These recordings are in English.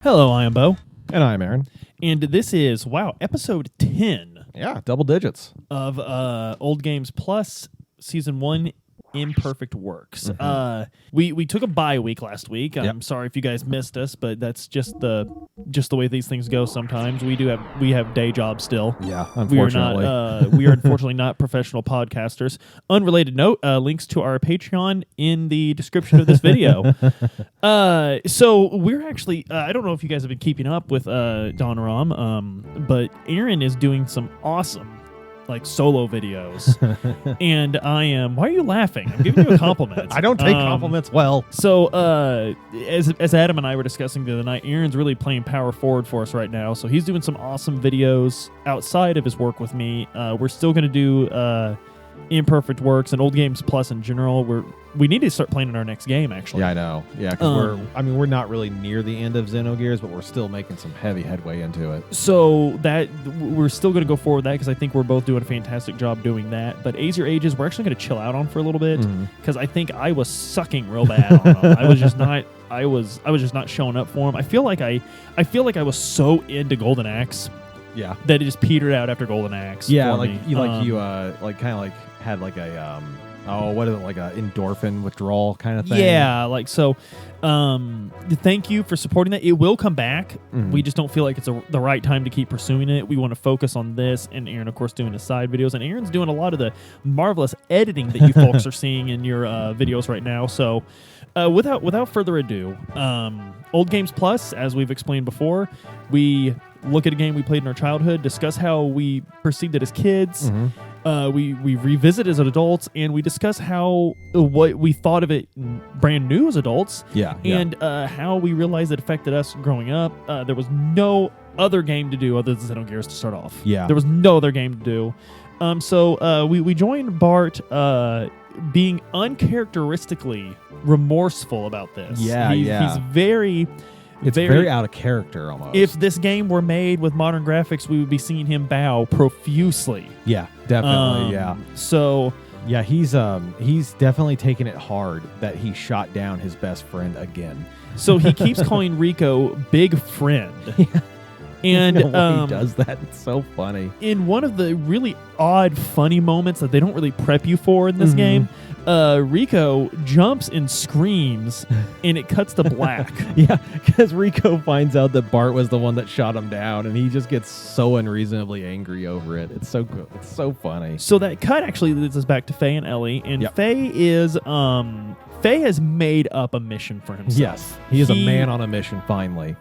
Hello, I am Beau. And I'm Aaron. And this is, episode 10 Yeah, double digits. of Old Games Plus Season 1 Imperfect Works. Mm-hmm. We took a bye week last week. I'm Yep. sorry if you guys missed us, but that's just the way these things go sometimes. We have day jobs still. Yeah, unfortunately. We are unfortunately not professional podcasters. Unrelated note, links to our Patreon in the description of this video. So we're actually, I don't know if you guys have been keeping up with Don Ram, but Aaron is doing some awesome solo videos. And I am, why are you laughing? I'm giving you a compliment. I don't take compliments well. So, as Adam and I were discussing the other night, Aaron's really playing power forward for us right now. So he's doing some awesome videos outside of his work with me. We're still going to do Imperfect Works and Old Games Plus in general. We need to start playing in our next game, actually. Yeah, I know. Yeah, because we're not really near the end of Xenogears, but we're still making some heavy headway into it. So that we're still going to go forward with that because I think we're both doing a fantastic job doing that. But Aes Ages, we're actually going to chill out on for a little bit because I think I was sucking real bad on them. I was just not showing up for them. I feel like I was so into Golden Axe. Yeah, that it just petered out after Golden Axe. Yeah, for you me. had like a what is it, like a endorphin withdrawal kind of thing? Yeah, so. Thank you for supporting that. It will come back. We just don't feel like it's the right time to keep pursuing it. We want to focus on this, and Aaron, of course, doing his side videos, and Aaron's doing a lot of the marvelous editing that you folks are seeing in your videos right now. So, without further ado, Old Games Plus, as we've explained before, we look at a game we played in our childhood, discuss how we perceived it as kids. We revisit as adults, and we discuss what we thought of it brand new as adults. And how we realized it affected us growing up. There was no other game to do other than Xenogears to start off. Yeah. There was no other game to do. So we joined Bart being uncharacteristically remorseful about this. He's very... It's very out of character almost. If this game were made with modern graphics, we would be seeing him bow profusely. Yeah, definitely. So yeah, he's definitely taking it hard that he shot down his best friend again. So he keeps calling Rico Big Friend. And the way he does that, it's so funny. In one of the really odd, funny moments that they don't really prep you for in this game, Rico jumps and screams, and it cuts to black. Yeah, because Rico finds out that Bart was the one that shot him down, and he just gets so unreasonably angry over it. It's so good. It's so funny. So that cut actually leads us back to Faye and Ellie, and Faye is Faye has made up a mission for himself. Yes, he is a man on a mission. Finally,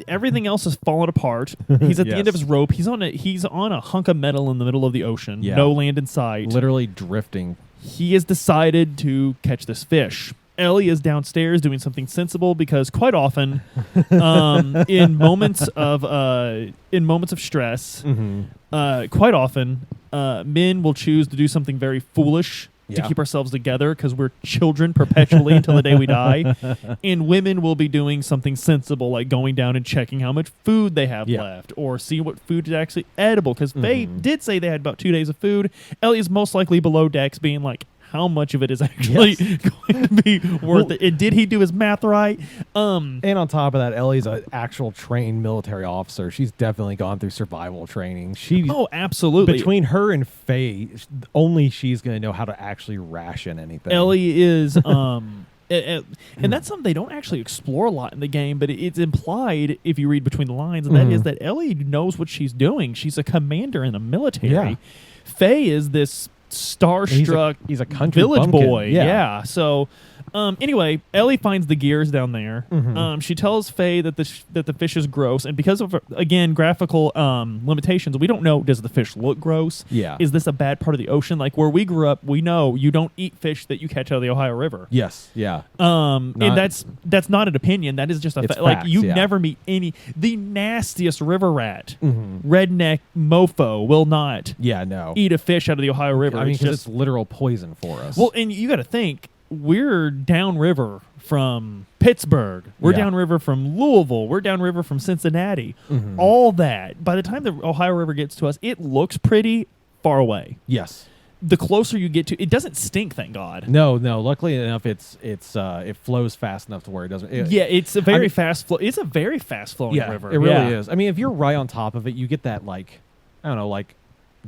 everything else has fallen apart. He's at the end of his rope. He's on a hunk of metal in the middle of the ocean. Yeah. No land in sight. Literally drifting. He has decided to catch this fish. Ellie is downstairs doing something sensible because quite often, in moments of stress, quite often, men will choose to do something very foolish to keep ourselves together because we're children perpetually until the day we die. And women will be doing something sensible like going down and checking how much food they have left or see what food is actually edible because Faye did say they had about 2 days of food. Ellie is most likely below decks being like, how much of it is actually going to be worth it? And did he do his math right? And on top of that, Ellie's an actual trained military officer. She's definitely gone through survival training. Absolutely. Between her and Faye, only she's going to know how to actually ration anything. Ellie is... and that's something they don't actually explore a lot in the game, but it's implied if you read between the lines, and that is that Ellie knows what she's doing. She's a commander in the military. Yeah. Faye is this starstruck he's a country village bumpkin. boy. Yeah. So anyway, Ellie finds the gears down there. She tells Faye that the fish is gross, and because of again graphical limitations, we don't know, does the fish look gross? Yeah. Is this a bad part of the ocean? Like where we grew up, we know you don't eat fish that you catch out of the Ohio River. Yes. Yeah. And that's not an opinion. That is just a fact. Like you never meet the nastiest river rat, redneck mofo will not eat a fish out of the Ohio River. I mean, because it's literal poison for us. Well, and you got to think, we're downriver from Pittsburgh. We're downriver from Louisville. We're downriver from Cincinnati. All that. By the time the Ohio River gets to us, it looks pretty far away. Yes. the closer you get to, it doesn't stink, thank God. No. Luckily enough, it flows fast enough to where it doesn't. It's a very fast flow. It's a very fast flowing river. It really is. I mean, if you're right on top of it, you get that like, I don't know, like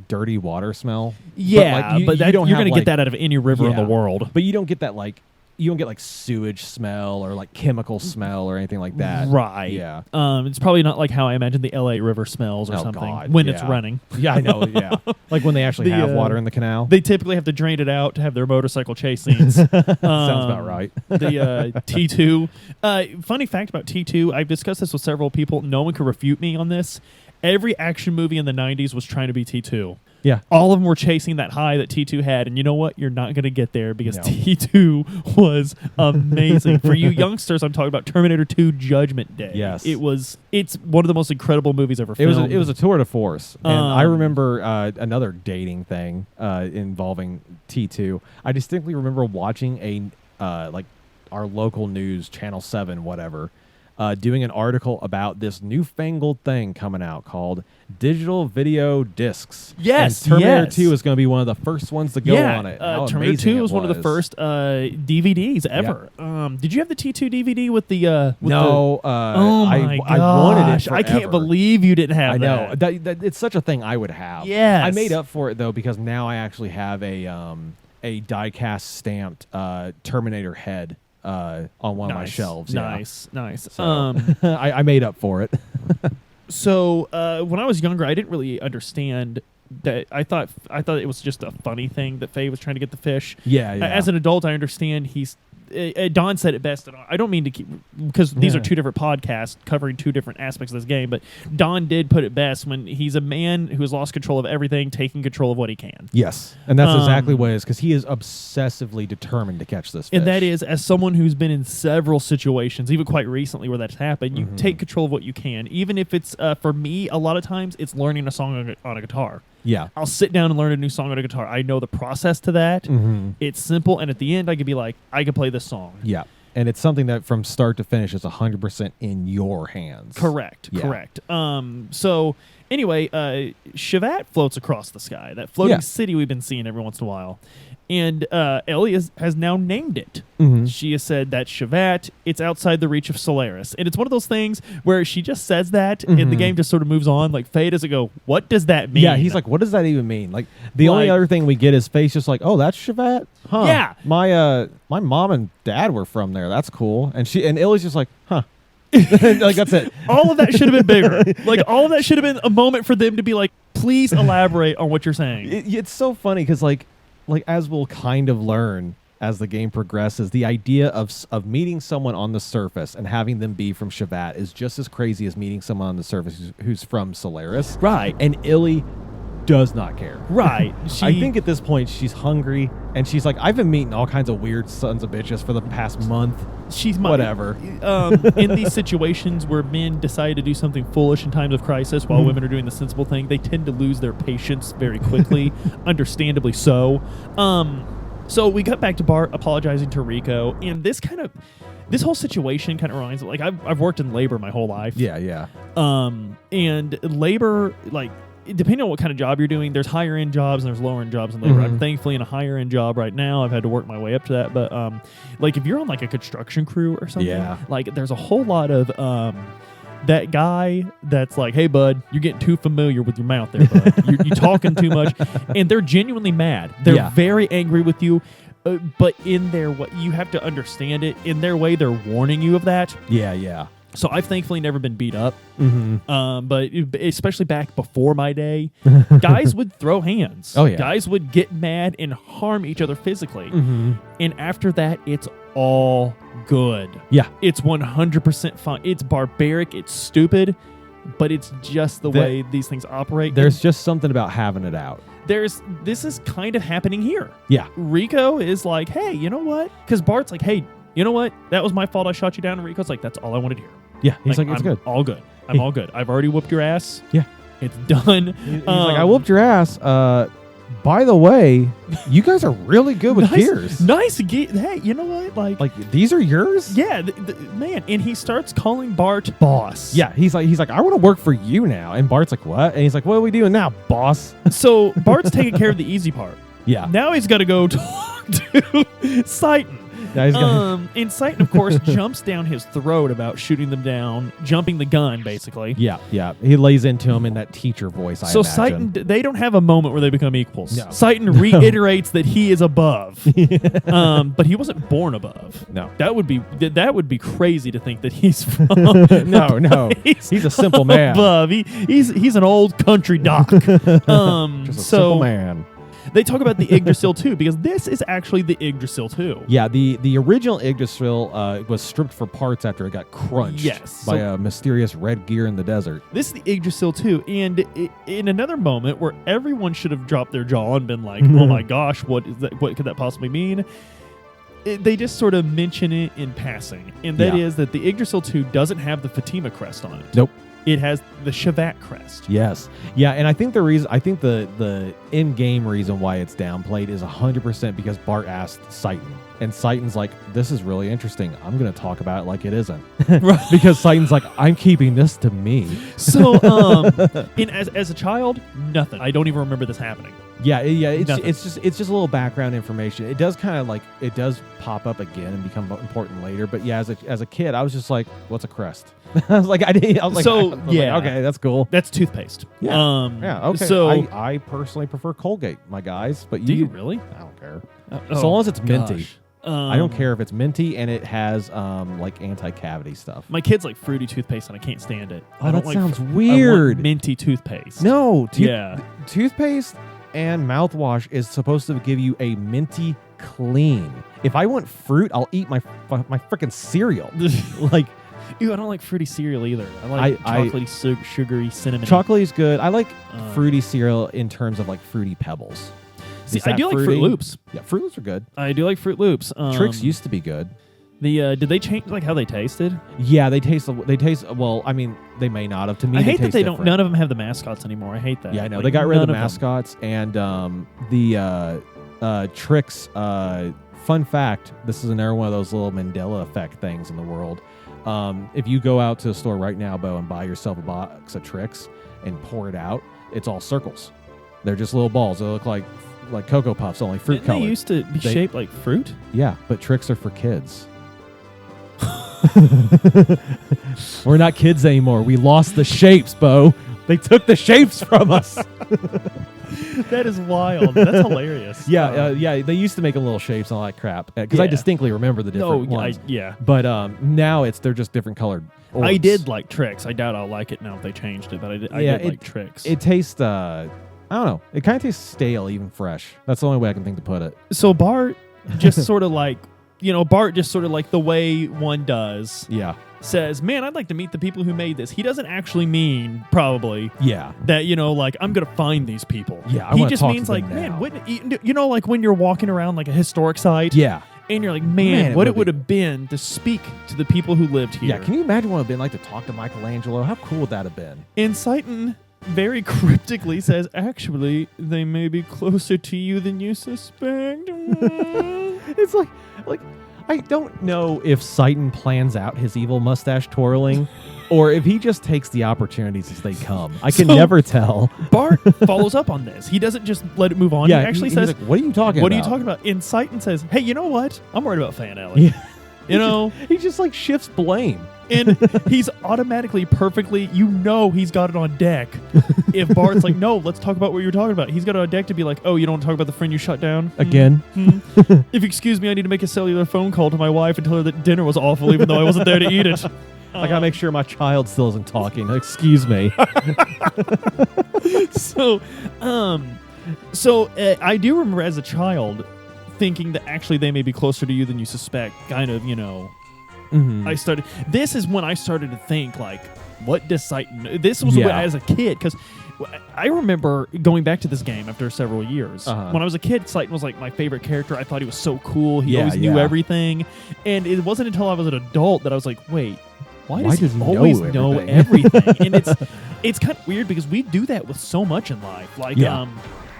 dirty water smell. Yeah, but you're going to get that out of any river in the world. But you don't get that like. You don't get like sewage smell or like chemical smell or anything like that. Right. Yeah. It's probably not like how I imagine the LA River smells or something when it's running. Yeah, I know. Yeah. Like when they actually have water in the canal. They typically have to drain it out to have their motorcycle chase scenes. Sounds about right. The T2. Funny fact about T2, I've discussed this with several people. No one can refute me on this. Every action movie in the 90s was trying to be T2. Yeah. All of them were chasing that high that T2 had. And you know what? You're not going to get there because T2 was amazing. For you youngsters, I'm talking about Terminator 2 Judgment Day. Yes. It's one of the most incredible movies ever filmed. It was a tour de force. And I remember another dating thing involving T2. I distinctly remember watching like our local news, Channel 7, whatever, doing an article about this newfangled thing coming out called digital video discs. Yes, and Terminator 2 is going to be one of the first ones to go on it. Terminator 2 was one of the first DVDs ever. Yeah. Did you have the T2 DVD with the? No. Oh my gosh! I wanted it forever. I can't believe you didn't have that. I know. That. It's such a thing I would have. Yes. I made up for it though because now I actually have a die-cast stamped Terminator head. On one of my shelves. Nice. So, I made up for it. So when I was younger, I didn't really understand that. I thought it was just a funny thing that Faye was trying to get the fish. Yeah. As an adult, I understand he's. Don said it best. I don't mean to keep because these are two different podcasts covering two different aspects of this game. But Don did put it best when he's a man who has lost control of everything, taking control of what he can. Yes, and that's exactly what it is because he is obsessively determined to catch this fish. And that is, as someone who's been in several situations, even quite recently where that's happened, you take control of what you can. Even if it's for me, a lot of times it's learning a song on a guitar. Yeah. I'll sit down and learn a new song on a guitar. I know the process to that. It's simple, and at the end, I could be like, I can play this song. Yeah. And it's something that from start to finish is 100% in your hands. Correct. Yeah. Correct. So anyway, Shavat floats across the sky. That floating city we've been seeing every once in a while. And Ellie has now named it. She has said that Shavat, it's outside the reach of Solaris. And it's one of those things where she just says that and the game just sort of moves on. Like, Faye doesn't go, what does that mean? Yeah, he's like, what does that even mean? Like, the only other thing we get is Faye's just like, oh, that's Shavat? Huh. Yeah. My mom and dad were from there. That's cool. And Ellie's just like, huh. Like, that's it. All of that should have been bigger. Like, all of that should have been a moment for them to be like, please elaborate on what you're saying. It's so funny because, like as we'll kind of learn as the game progresses, the idea of meeting someone on the surface and having them be from Shavat is just as crazy as meeting someone on the surface who's from Solaris. Right. And Illy does not care. Right. I think at this point she's hungry and she's like, I've been meeting all kinds of weird sons of bitches for the past month. She's whatever. In these situations where men decide to do something foolish in times of crisis while women are doing the sensible thing, they tend to lose their patience very quickly, understandably so. So we got back to Bart apologizing to Rico, and this whole situation kind of reminds me, like, I've worked in labor my whole life. Yeah. And labor, like, depending on what kind of job you're doing, there's higher end jobs and there's lower end jobs in labor. I'm thankfully in a higher end job right now. I've had to work my way up to that. But like if you're on like a construction crew or something, like there's a whole lot of that guy that's like, hey bud, you're getting too familiar with your mouth there, bud. You're talking too much. And they're genuinely mad. They're very angry with you. But in their way, you have to understand it. In their way, they're warning you of that. Yeah. So I've thankfully never been beat up, but especially back before my day, guys would throw hands. Oh yeah, guys would get mad and harm each other physically, and after that, it's all good. Yeah, it's 100% fun. It's barbaric. It's stupid, but it's just the way these things operate. There's just something about having it out. This is kind of happening here. Yeah, Rico is like, hey, you know what? Because Bart's like, hey, you know what? That was my fault. I shot you down. And Rico's like, that's all I wanted to hear. Yeah, he's like it's good. All good. I'm all good. I've already whooped your ass. Yeah. It's done. He's like, I whooped your ass. By the way, you guys are really good with gears. Nice. Hey, you know what? Like these are yours? Yeah, man. And he starts calling Bart boss. Yeah, he's like, I want to work for you now. And Bart's like, what? And he's like, what are we doing now, boss? So Bart's taking care of the easy part. Yeah. Now he's got to go talk to Citan. Now he's gonna... And Citan, of course, jumps down his throat about shooting them down, jumping the gun, basically. Yeah. He lays into him in that teacher voice, I imagine. Citan, they don't have a moment where they become equals. No. Citan reiterates that he is above. But he wasn't born above. No. That would be crazy to think that he's from No. He's a simple man. Above. He's an old country doc. Just a simple man. They talk about the Yggdrasil 2 because this is actually the Yggdrasil 2. Yeah, the original Yggdrasil was stripped for parts after it got crunched by a mysterious red gear in the desert. This is the Yggdrasil 2, and in another moment where everyone should have dropped their jaw and been like, oh my gosh, what is that? What could that possibly mean? They just sort of mention it in passing, and that is that the Yggdrasil 2 doesn't have the Fatima crest on it. Nope. It has the Shavat crest. Yes. Yeah, and I think the in-game reason why it's downplayed is 100% because Bart asked Citan. And Citan's like, this is really interesting. I'm going to talk about it like it isn't. Because Citan's like, I'm keeping this to me. So, as a child, nothing. I don't even remember this happening. Yeah. It's just a little background information. It does kind of it does pop up again and become important later. But yeah, as a kid, I was just like, what's a crest? I was like, okay, that's cool. That's toothpaste. Yeah. Okay. So I personally prefer Colgate, my guys. But do you really? I don't care. So long as it's minty. I don't care if it's minty and it has anti-cavity stuff. My kids like fruity toothpaste and I can't stand it. Oh, that sounds weird. I want minty toothpaste. No. Toothpaste and mouthwash is supposed to give you a minty clean. If I want fruit, I'll eat my freaking cereal. Ew, I don't like fruity cereal either. I like chocolatey, sugary, cinnamon. Chocolate is good. I like fruity cereal in terms of fruity pebbles. See, I do like Fruit Loops. Yeah, Fruit Loops are good. I do like Fruit Loops. Trix used to be good. Did they change how they tasted? Yeah, they taste. Well, I mean, they may not have. To me, I hate that they different. don't. None of them have the mascots anymore. I hate that. Yeah, I know they got rid of the mascots and the Trix. Fun fact: this is another one of those little Mandela effect things in the world. If you go out to the store right now, Beau, and buy yourself a box of Trix and pour it out, it's all circles. They're just little balls. They look like Cocoa Puffs, only fruit colored. They used to be shaped like fruit? Yeah, but Trix are for kids. We're not kids anymore. We lost the shapes, Beau. They took the shapes from us. That is wild. That's hilarious. Yeah, they used to make little shapes and all that crap. Because I distinctly remember the different ones. But now they're just different colored orbs. I did like Trix. I doubt I'll like it now if they changed it, but I did like Trix. It tastes, I don't know. It kind of tastes stale, even fresh. That's the only way I can think to put it. So Bart just sort of the way one does. Yeah. Says, man, I'd like to meet the people who made this. He doesn't actually mean, probably, that, I'm going to find these people. Yeah, he just means, man, when you're walking around, a historic site. Yeah. And you're like, man what it would have been to speak to the people who lived here. Yeah, can you imagine what it would have been like to talk to Michelangelo? How cool would that have been? And Citan very cryptically says, actually, they may be closer to you than you suspect. It's like I don't know if Citan plans out his evil mustache twirling or if he just takes the opportunities as they come. I can never tell. Bart follows up on this. He doesn't just let it move on. Yeah, he actually says, like, what are you talking about? What are you talking about? And Citan says, hey, you know what? I'm worried about Fan Ellie. Yeah. He just shifts blame. And he's automatically perfectly, he's got it on deck. If Bart's like, no, let's talk about what you're talking about. He's got it on deck to be like, oh, you don't want to talk about the friend you shut down? Again? If you excuse me, I need to make a cellular phone call to my wife and tell her that dinner was awful even though I wasn't there to eat it. I gotta make sure my child still isn't talking. Excuse me. So I do remember as a child thinking that actually they may be closer to you than you suspect. Kind of, Mm-hmm. This is when I started to think, what does Citan... This was as a kid, because I remember going back to this game after several years. Uh-huh. When I was a kid, Citan was my favorite character. I thought he was so cool. He always knew everything. And it wasn't until I was an adult that I was like, wait, why does he always know everything? And it's kind of weird because we do that with so much in life.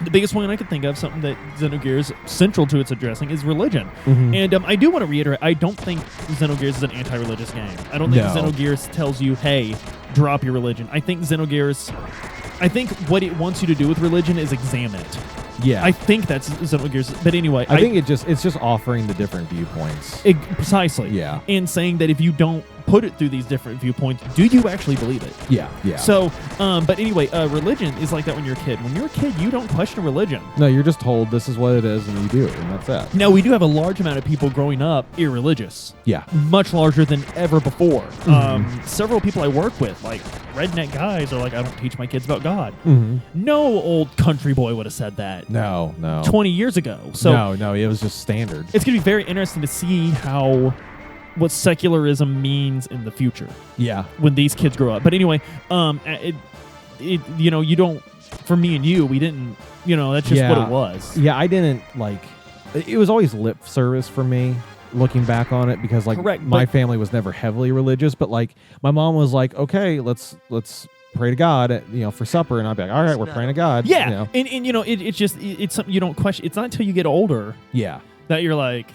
The biggest one I could think of, something that Xenogears, central to its addressing, is religion. Mm-hmm. And I do want to reiterate, I don't think Xenogears is an anti-religious game. I don't think Xenogears tells you, hey, drop your religion. I think what it wants you to do with religion is examine it. Yeah. I think that's Xenogears. But anyway, I think it's just offering the different viewpoints. Precisely. Yeah. And saying that if you don't put it through these different viewpoints, do you actually believe it? Yeah. So, but anyway, religion is like that when you're a kid. When you're a kid, you don't question religion. No, you're just told this is what it is, and you do it, and that's it. Now, we do have a large amount of people growing up irreligious. Yeah. Much larger than ever before. Several people I work with, like redneck guys, are like, I don't teach my kids about God. No old country boy would have said that. No. 20 years ago. So No, it was just standard. It's going to be very interesting to see what secularism means in the future. Yeah. When these kids grow up. But anyway, you don't, for me and you, we didn't, that's just what it was. Yeah, I didn't it was always lip service for me looking back on it because my family was never heavily religious, but my mom was like, okay, let's pray to God, for supper, and I'd be like, all right, we're praying to God. Yeah. And it's something you don't question. It's not until you get older. Yeah. That you're like,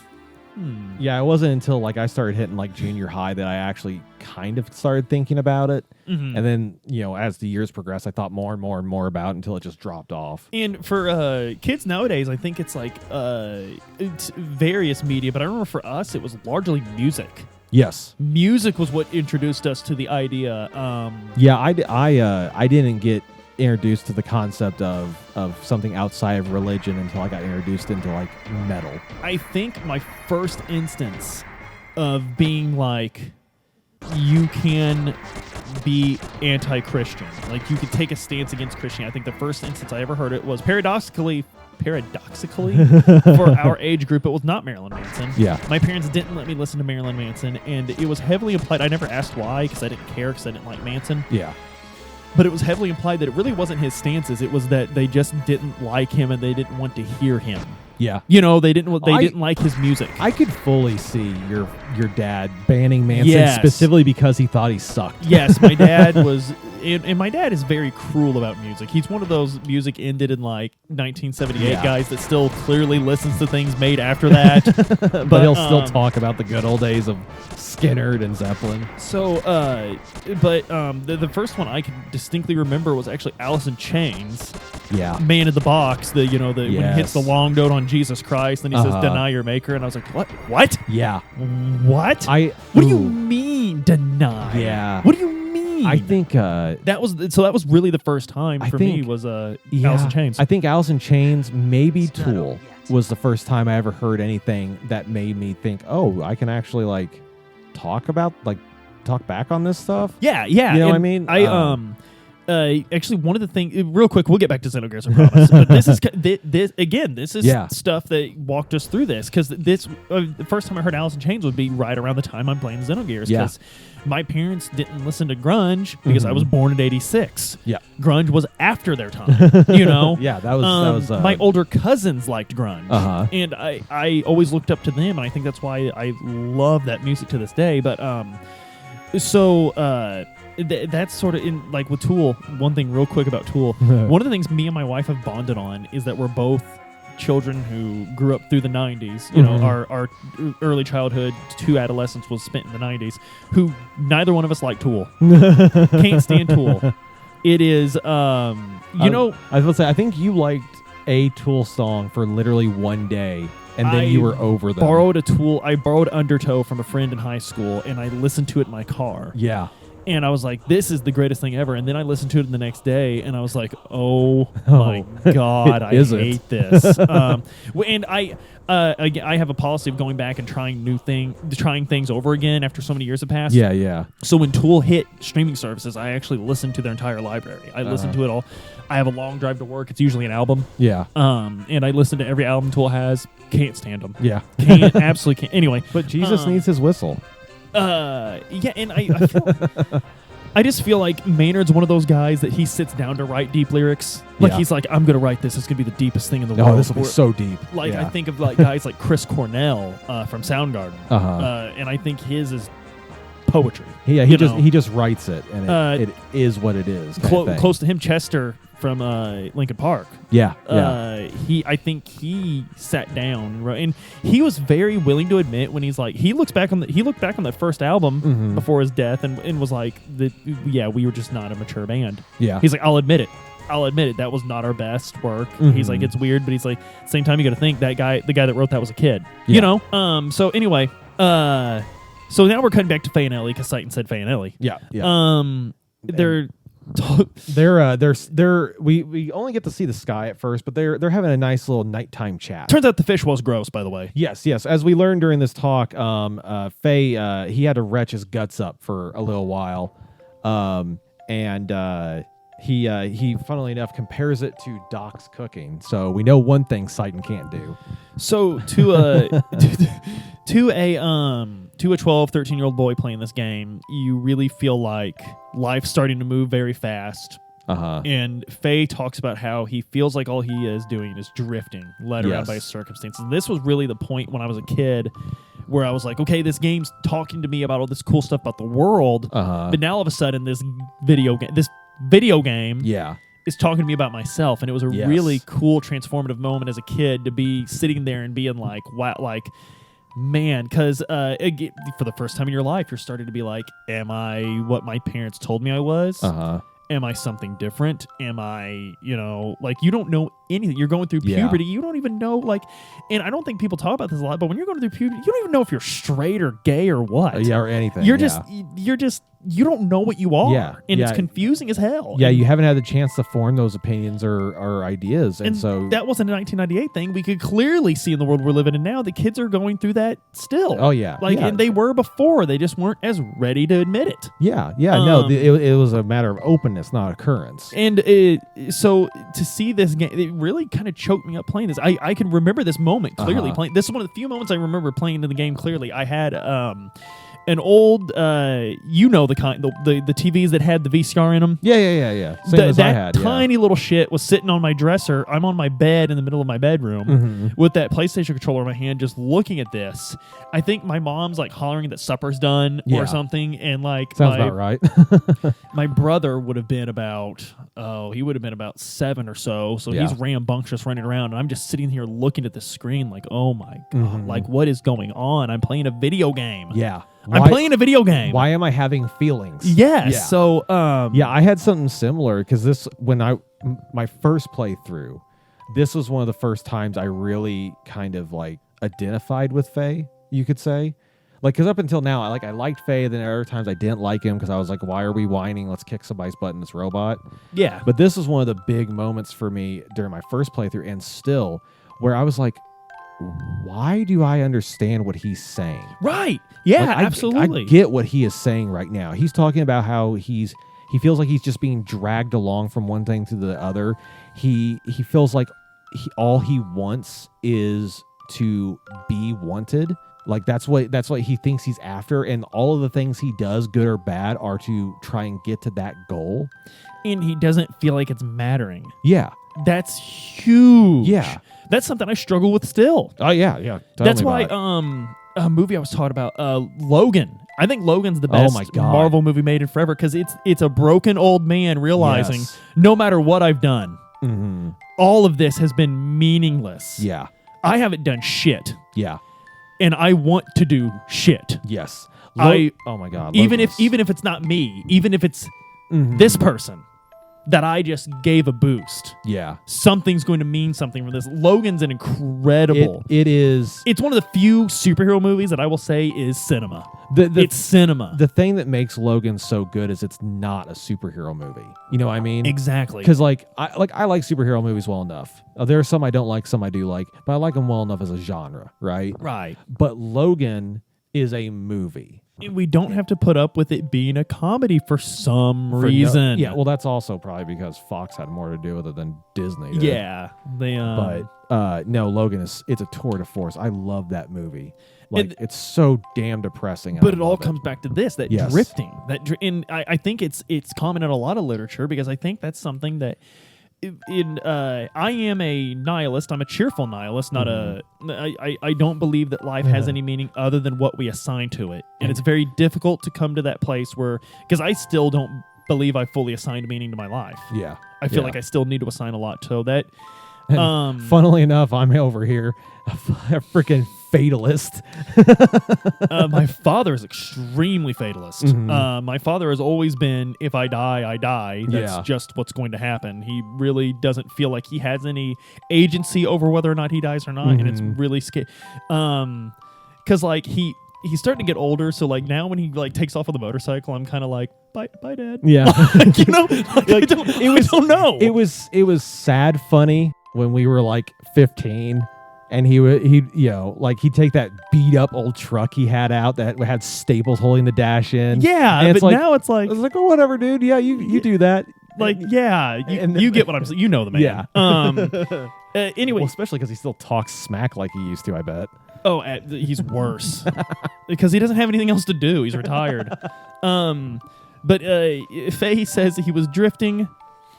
Yeah, it wasn't until I started hitting junior high that I actually kind of started thinking about it. And then, as the years progressed, I thought more and more and more about it until it just dropped off. And for kids nowadays, I think it's it's various media, but I remember for us, it was largely music. Yes. Music was what introduced us to the idea. I didn't get introduced to the concept of something outside of religion until I got introduced into metal. I think my first instance of being you can be anti-Christian, you could take a stance against Christianity. I think the first instance I ever heard it was paradoxically for our age group, it was not Marilyn Manson. Yeah. My parents didn't let me listen to Marilyn Manson, and it was heavily implied. I never asked why because I didn't care because I didn't like Manson. Yeah. But it was heavily implied that it really wasn't his stances. It was that they just didn't like him and they didn't want to hear him. Yeah. They didn't like his music. I could fully see your dad banning Manson specifically because he thought he sucked. Yes, my dad was, and my dad is very cruel about music. He's one of those music ended in 1978 guys that still clearly listens to things made after that. but he'll still talk about the good old days of Skinner and Zeppelin. So, the first one I can distinctly remember was actually Alice in Chains. Yeah. Man in the Box, when he hits the long note on Jesus Christ, then he says, deny your maker. And I was like, what? Yeah. What? What do you mean, deny? Yeah. What do you mean? I think that was really the first time for me was Alice in Chains. I think Alice in Chains, maybe Tool, was the first time I ever heard anything that made me think, oh, I can actually talk back on this stuff. Yeah. You know what I mean? Actually, one of the things, real quick, we'll get back to Xenogears, I promise. But this is stuff that walked us through this, because the first time I heard Alice in Chains would be right around the time I'm playing Xenogears, because my parents didn't listen to grunge because I was born in '86. Yeah, grunge was after their time. Yeah, that was. My older cousins liked grunge, and I always looked up to them, and I think that's why I love that music to this day. But that's sort of in with Tool. One thing real quick about Tool. One of the things me and my wife have bonded on is that we're both children who grew up through the 90s. Our early childhood to adolescence was spent in the 90s, who neither one of us like Tool. Can't stand Tool. It is, I was going to say, I think you liked a Tool song for literally one day, and then you were over them. I borrowed Undertow from a friend in high school, and I listened to it in my car. Yeah. And I was like, this is the greatest thing ever. And then I listened to it the next day, and I was like, oh my God, I hate this. And I have a policy of going back and trying things over again after so many years have passed. Yeah. So when Tool hit streaming services, I actually listened to their entire library. I listened to it all. I have a long drive to work. It's usually an album. Yeah. And I listen to every album Tool has. Can't stand them. Yeah. Absolutely can't. Anyway. But Jesus needs his whistle. And I just feel like Maynard's one of those guys that he sits down to write deep lyrics. He's like, I'm gonna write this. It's gonna be the deepest thing in the world. Oh, this will be so deep. I think of guys like Chris Cornell from Soundgarden, and I think his is poetry. Yeah, he just writes it, and it is what it is. Close to him, Chester from Linkin Park. Yeah. I think he sat down and wrote, and he was very willing to admit when he looked back on that first album before his death and was like, we were just not a mature band. Yeah. He's like, I'll admit it. I'll admit it, that was not our best work. Mm-hmm. He's like, it's weird, but he's like, at the same time, you got to think the guy that wrote that was a kid. Yeah. You know? So anyway, so now we're cutting back to Faye and Ellie because Titan said Faye and Ellie. Yeah. Yeah. We only get to see the sky at first, but they're having a nice little nighttime chat. Turns out the fish was gross, by the way. Yes. As we learned during this talk, Faye he had to retch his guts up for a little while, and he funnily enough compares it to Doc's cooking. So we know one thing Titan can't do. So to a to a 12, 13-year-old boy playing this game, you really feel like life's starting to move very fast. Uh-huh. And Faye talks about how he feels like all he is doing is drifting, led around by his circumstances. And this was really the point when I was a kid where I was like, okay, this game's talking to me about all this cool stuff about the world. Uh-huh. But now all of a sudden this video game Yeah. is talking to me about myself. And it was a really cool transformative moment as a kid to be sitting there and being like, wow, like, man, because for the first time in your life, you're starting to be like, am I what my parents told me I was? Uh-huh. Am I something different? Am I, like you don't know anything. You're going through puberty. You don't even know, like, and I don't think people talk about this a lot, but when you're going through puberty, you don't even know if you're straight or gay or what. Or anything. You're just, you don't know what you are. Yeah. And it's confusing as hell. Yeah, and you haven't had the chance to form those opinions or ideas. And so that wasn't a 1998 thing. We could clearly see in the world we're living in now that kids are going through that still. Oh, yeah. And they were before. They just weren't as ready to admit it. Yeah. No, it was a matter of openness, not occurrence. And so to see this game, it really kind of choked me up playing this. I can remember this moment clearly playing. This is one of the few moments I remember playing in the game clearly. I had an old, the kind, the TVs that had the VCR in them. Yeah. Same as I had. That tiny little shit was sitting on my dresser. I'm on my bed in the middle of my bedroom with that PlayStation controller in my hand, just looking at this. I think my mom's like hollering that supper's done or something, and like sounds about right. my brother would have been about 7 or so. So he's rambunctious running around, and I'm just sitting here looking at the screen like, oh my god, like what is going on? I'm playing a video game. Yeah. I'm playing a video game. Why am I having feelings? Yes. Yeah. So, I had something similar because my first playthrough, this was one of the first times I really kind of like identified with Faye, you could say. Like, because up until now, I liked Faye, then there are times I didn't like him because I was like, why are we whining? Let's kick somebody's butt in this robot. Yeah. But this was one of the big moments for me during my first playthrough, and still, where I was like, why do I understand what he's saying? Right. Yeah, like, absolutely. I get what he is saying right now. He's talking about how he feels like he's just being dragged along from one thing to the other. He feels like all he wants is to be wanted. Like that's what he thinks he's after, and all of the things he does, good or bad, are to try and get to that goal. And he doesn't feel like it's mattering. Yeah. That's huge. Yeah. That's something I struggle with still. Oh yeah. That's why a movie I was taught about, Logan. I think Logan's the best Marvel movie made in forever because it's a broken old man realizing no matter what I've done, all of this has been meaningless. Yeah. I haven't done shit. Yeah. And I want to do shit. Yes. Oh my God. Even if it's not me, even if it's this person that I just gave a boost. Yeah. Something's going to mean something from this. Logan's an incredible. It is. It's one of the few superhero movies that I will say is cinema. It's cinema. The thing that makes Logan so good is it's not a superhero movie. You know what I mean? Exactly. Because I like superhero movies well enough. There are some I don't like, some I do like, but I like them well enough as a genre, right? Right. But Logan is a movie. And we don't have to put up with it being a comedy for some reason. Yeah, well, that's also probably because Fox had more to do with it than Disney did. Yeah. But no, Logan it's a tour de force. I love that movie. Like, it's so damn depressing. But it all comes back to this, that drifting. And I think it's common in a lot of literature because I think that's something that I am a nihilist. I'm a cheerful nihilist, not I don't believe that life has any meaning other than what we assign to it. And it's very difficult to come to that place where, because I still don't believe I fully assigned meaning to my life. Yeah. I feel like I still need to assign a lot to that. Funnily enough, I'm over here, a freaking fatalist. My father is extremely fatalist. My father has always been, if I die, I die. That's just what's going to happen. He really doesn't feel like he has any agency over whether or not he dies or not, and it's really scary. Because like he's starting to get older, so like now when he like takes off on the motorcycle, I'm kind of like, bye, Dad. Yeah, you know, like, I don't know. It was sad funny when we were like 15. And he'd take that beat up old truck he had out that had staples holding the dash in. Yeah, and but like, now it's like, oh, whatever, dude. Yeah, you do that. Like, yeah, you get what I'm saying. You know the man. Yeah. Anyway, well, especially because he still talks smack like he used to, I bet. Oh, he's worse because he doesn't have anything else to do. He's retired. But Faye says he was drifting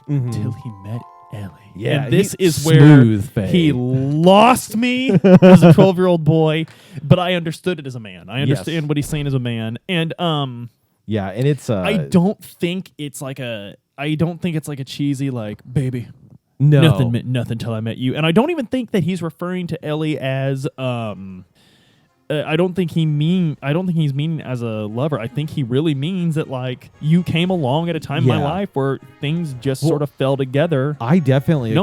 till he met Ellie. Yeah, and this is where he lost me as a 12-year-old boy, but I understood it as a man. I understand what he's saying as a man, and yeah, and it's I don't think it's like a cheesy like baby. No, nothing till I met you, and I don't even think that he's referring to Ellie as I don't think he's meaning as a lover. I think he really means that like you came along at a time in my life where things just sort of fell together. I definitely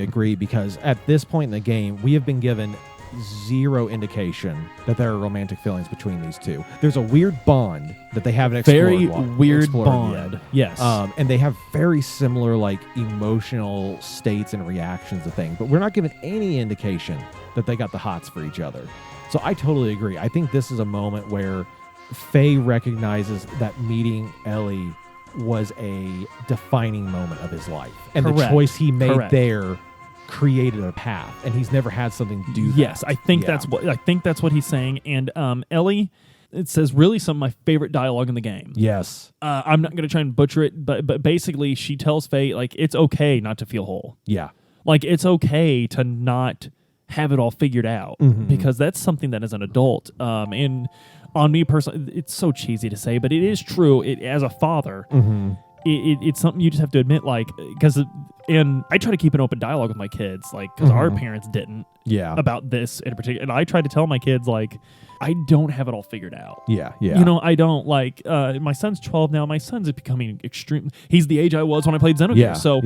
agree because at this point in the game, we have been given zero indication that there are romantic feelings between these two. There's a weird bond that they haven't explored. Very weird bond. Yet. Yes. And they have very similar like emotional states and reactions to things, but we're not given any indication that they got the hots for each other. So I totally agree. I think this is a moment where Faye recognizes that meeting Ellie was a defining moment of his life. And the choice he made there created a path, and he's never had something do that. Yes, I think that's what he's saying. And Ellie, it says really some of my favorite dialogue in the game. Yes. I'm not going to try and butcher it, but basically she tells Faye like it's okay not to feel whole. Yeah. Like it's okay to not have it all figured out because that's something that as an adult and on me personally, it's so cheesy to say, but it is true. As a father, it's something you just have to admit, like, and I try to keep an open dialogue with my kids, like, because our parents didn't about this in particular. And I try to tell my kids, like, I don't have it all figured out. Yeah. You know, I don't, like, my son's 12 now. My son's becoming extreme. He's the age I was when I played Xenogears. Yeah. So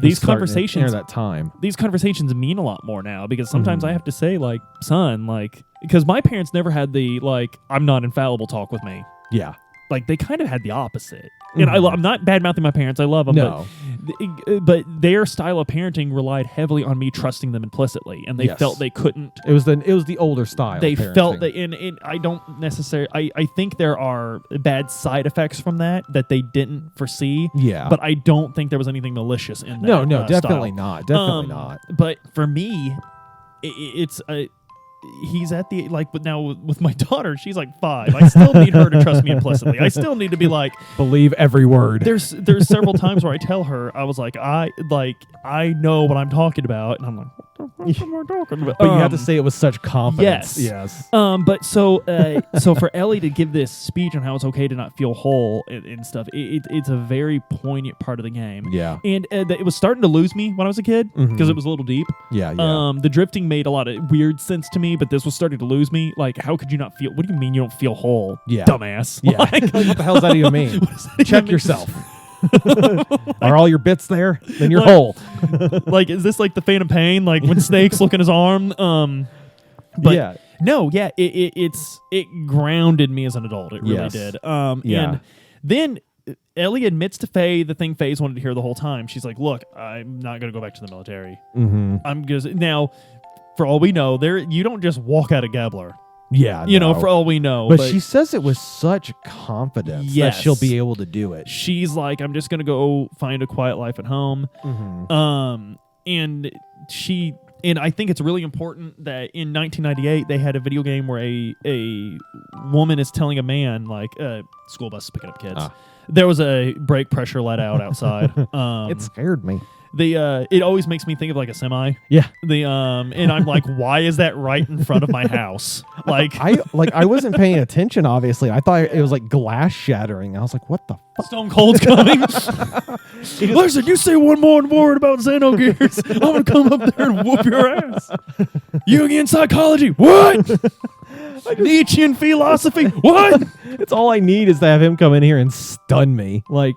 these conversations, that time, these conversations mean a lot more now because sometimes I have to say, like, son, like, because my parents never had the, like, I'm not infallible talk with me. Yeah. Like, they kind of had the opposite. And I'm not bad-mouthing my parents. I love them. No. But their style of parenting relied heavily on me trusting them implicitly. And they felt they couldn't. It was the older style. They of parenting. felt that, and I don't necessarily. I think there are bad side effects from that they didn't foresee. Yeah. But I don't think there was anything malicious in that. No, definitely style. not. Definitely not. But for me, it's he's at the, like, but now with my daughter, she's like 5. I still need her to trust me implicitly. I still need to be like, believe every word. There's several times where I tell her, I was like, I know what I'm talking about, and I'm like, what the fuck am I talking about? But you have to say it with such confidence. Yes. But so for Ellie to give this speech on how it's okay to not feel whole and stuff, it's a very poignant part of the game. Yeah. And it was starting to lose me when I was a kid because it was a little deep. Yeah. The drifting made a lot of weird sense to me, but this was starting to lose me. Like, how could you not feel? What do you mean you don't feel whole? Yeah. Dumbass. Yeah. Like, what the hell does that even mean? Check yourself. Are all your bits there? Then you're whole. Like, is this like the Phantom Pain? Like when Snake's looking his arm? But yeah. No, yeah, it grounded me as an adult. It really did. And then Ellie admits to Faye the thing Faye's wanted to hear the whole time. She's like, "Look, I'm not going to go back to the military. I'm going now." For all we know, you don't just walk out of Gabler. Yeah, you know, for all we know. But she says it with such confidence that she'll be able to do it. She's like, I'm just going to go find a quiet life at home. And I think it's really important that in 1998 they had a video game where a woman is telling a man, like, school bus is picking up kids. There was a brake pressure let out outside. It scared me. It always makes me think of like a semi. Yeah. And I'm like, why is that right in front of my house? Like I wasn't paying attention. Obviously, I thought it was like glass shattering. I was like, what the fuck? Stone Cold's coming. Listen, you say one more word about Xenogears, I'm gonna come up there and whoop your ass. Jungian psychology, what? Nietzschean philosophy, what? It's all I need is to have him come in here and stun me, like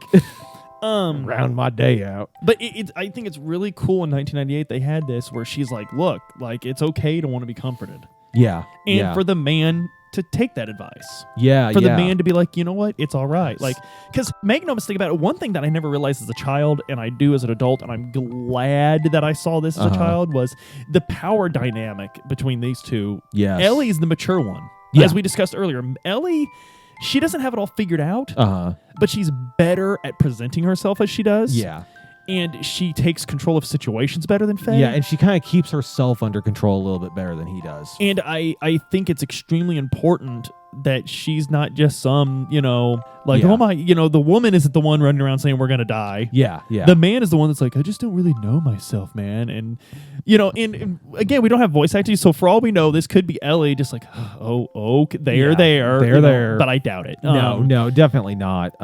round my day out. But I think it's really cool in 1998 they had this where she's like, look, like it's okay to want to be comforted. Yeah. And for the man to take that advice. Yeah. For the man to be like, you know what, it's all right. Like, because make no mistake about it, one thing that I never realized as a child and I do as an adult, and I'm glad that I saw this as a child, was the power dynamic between these two. Yes. Ellie's the mature one. Yeah. As we discussed earlier, Ellie, she doesn't have it all figured out, but she's better at presenting herself as she does. Yeah. And she takes control of situations better than Faye. Yeah, and she kind of keeps herself under control a little bit better than he does. And I think it's extremely important that she's not just some, oh my, the woman isn't the one running around saying we're going to die. Yeah, yeah. The man is the one that's like, I just don't really know myself, man. And, and again, we don't have voice acting, so for all we know, this could be Ellie just like, they're there. But I doubt it. No, definitely not.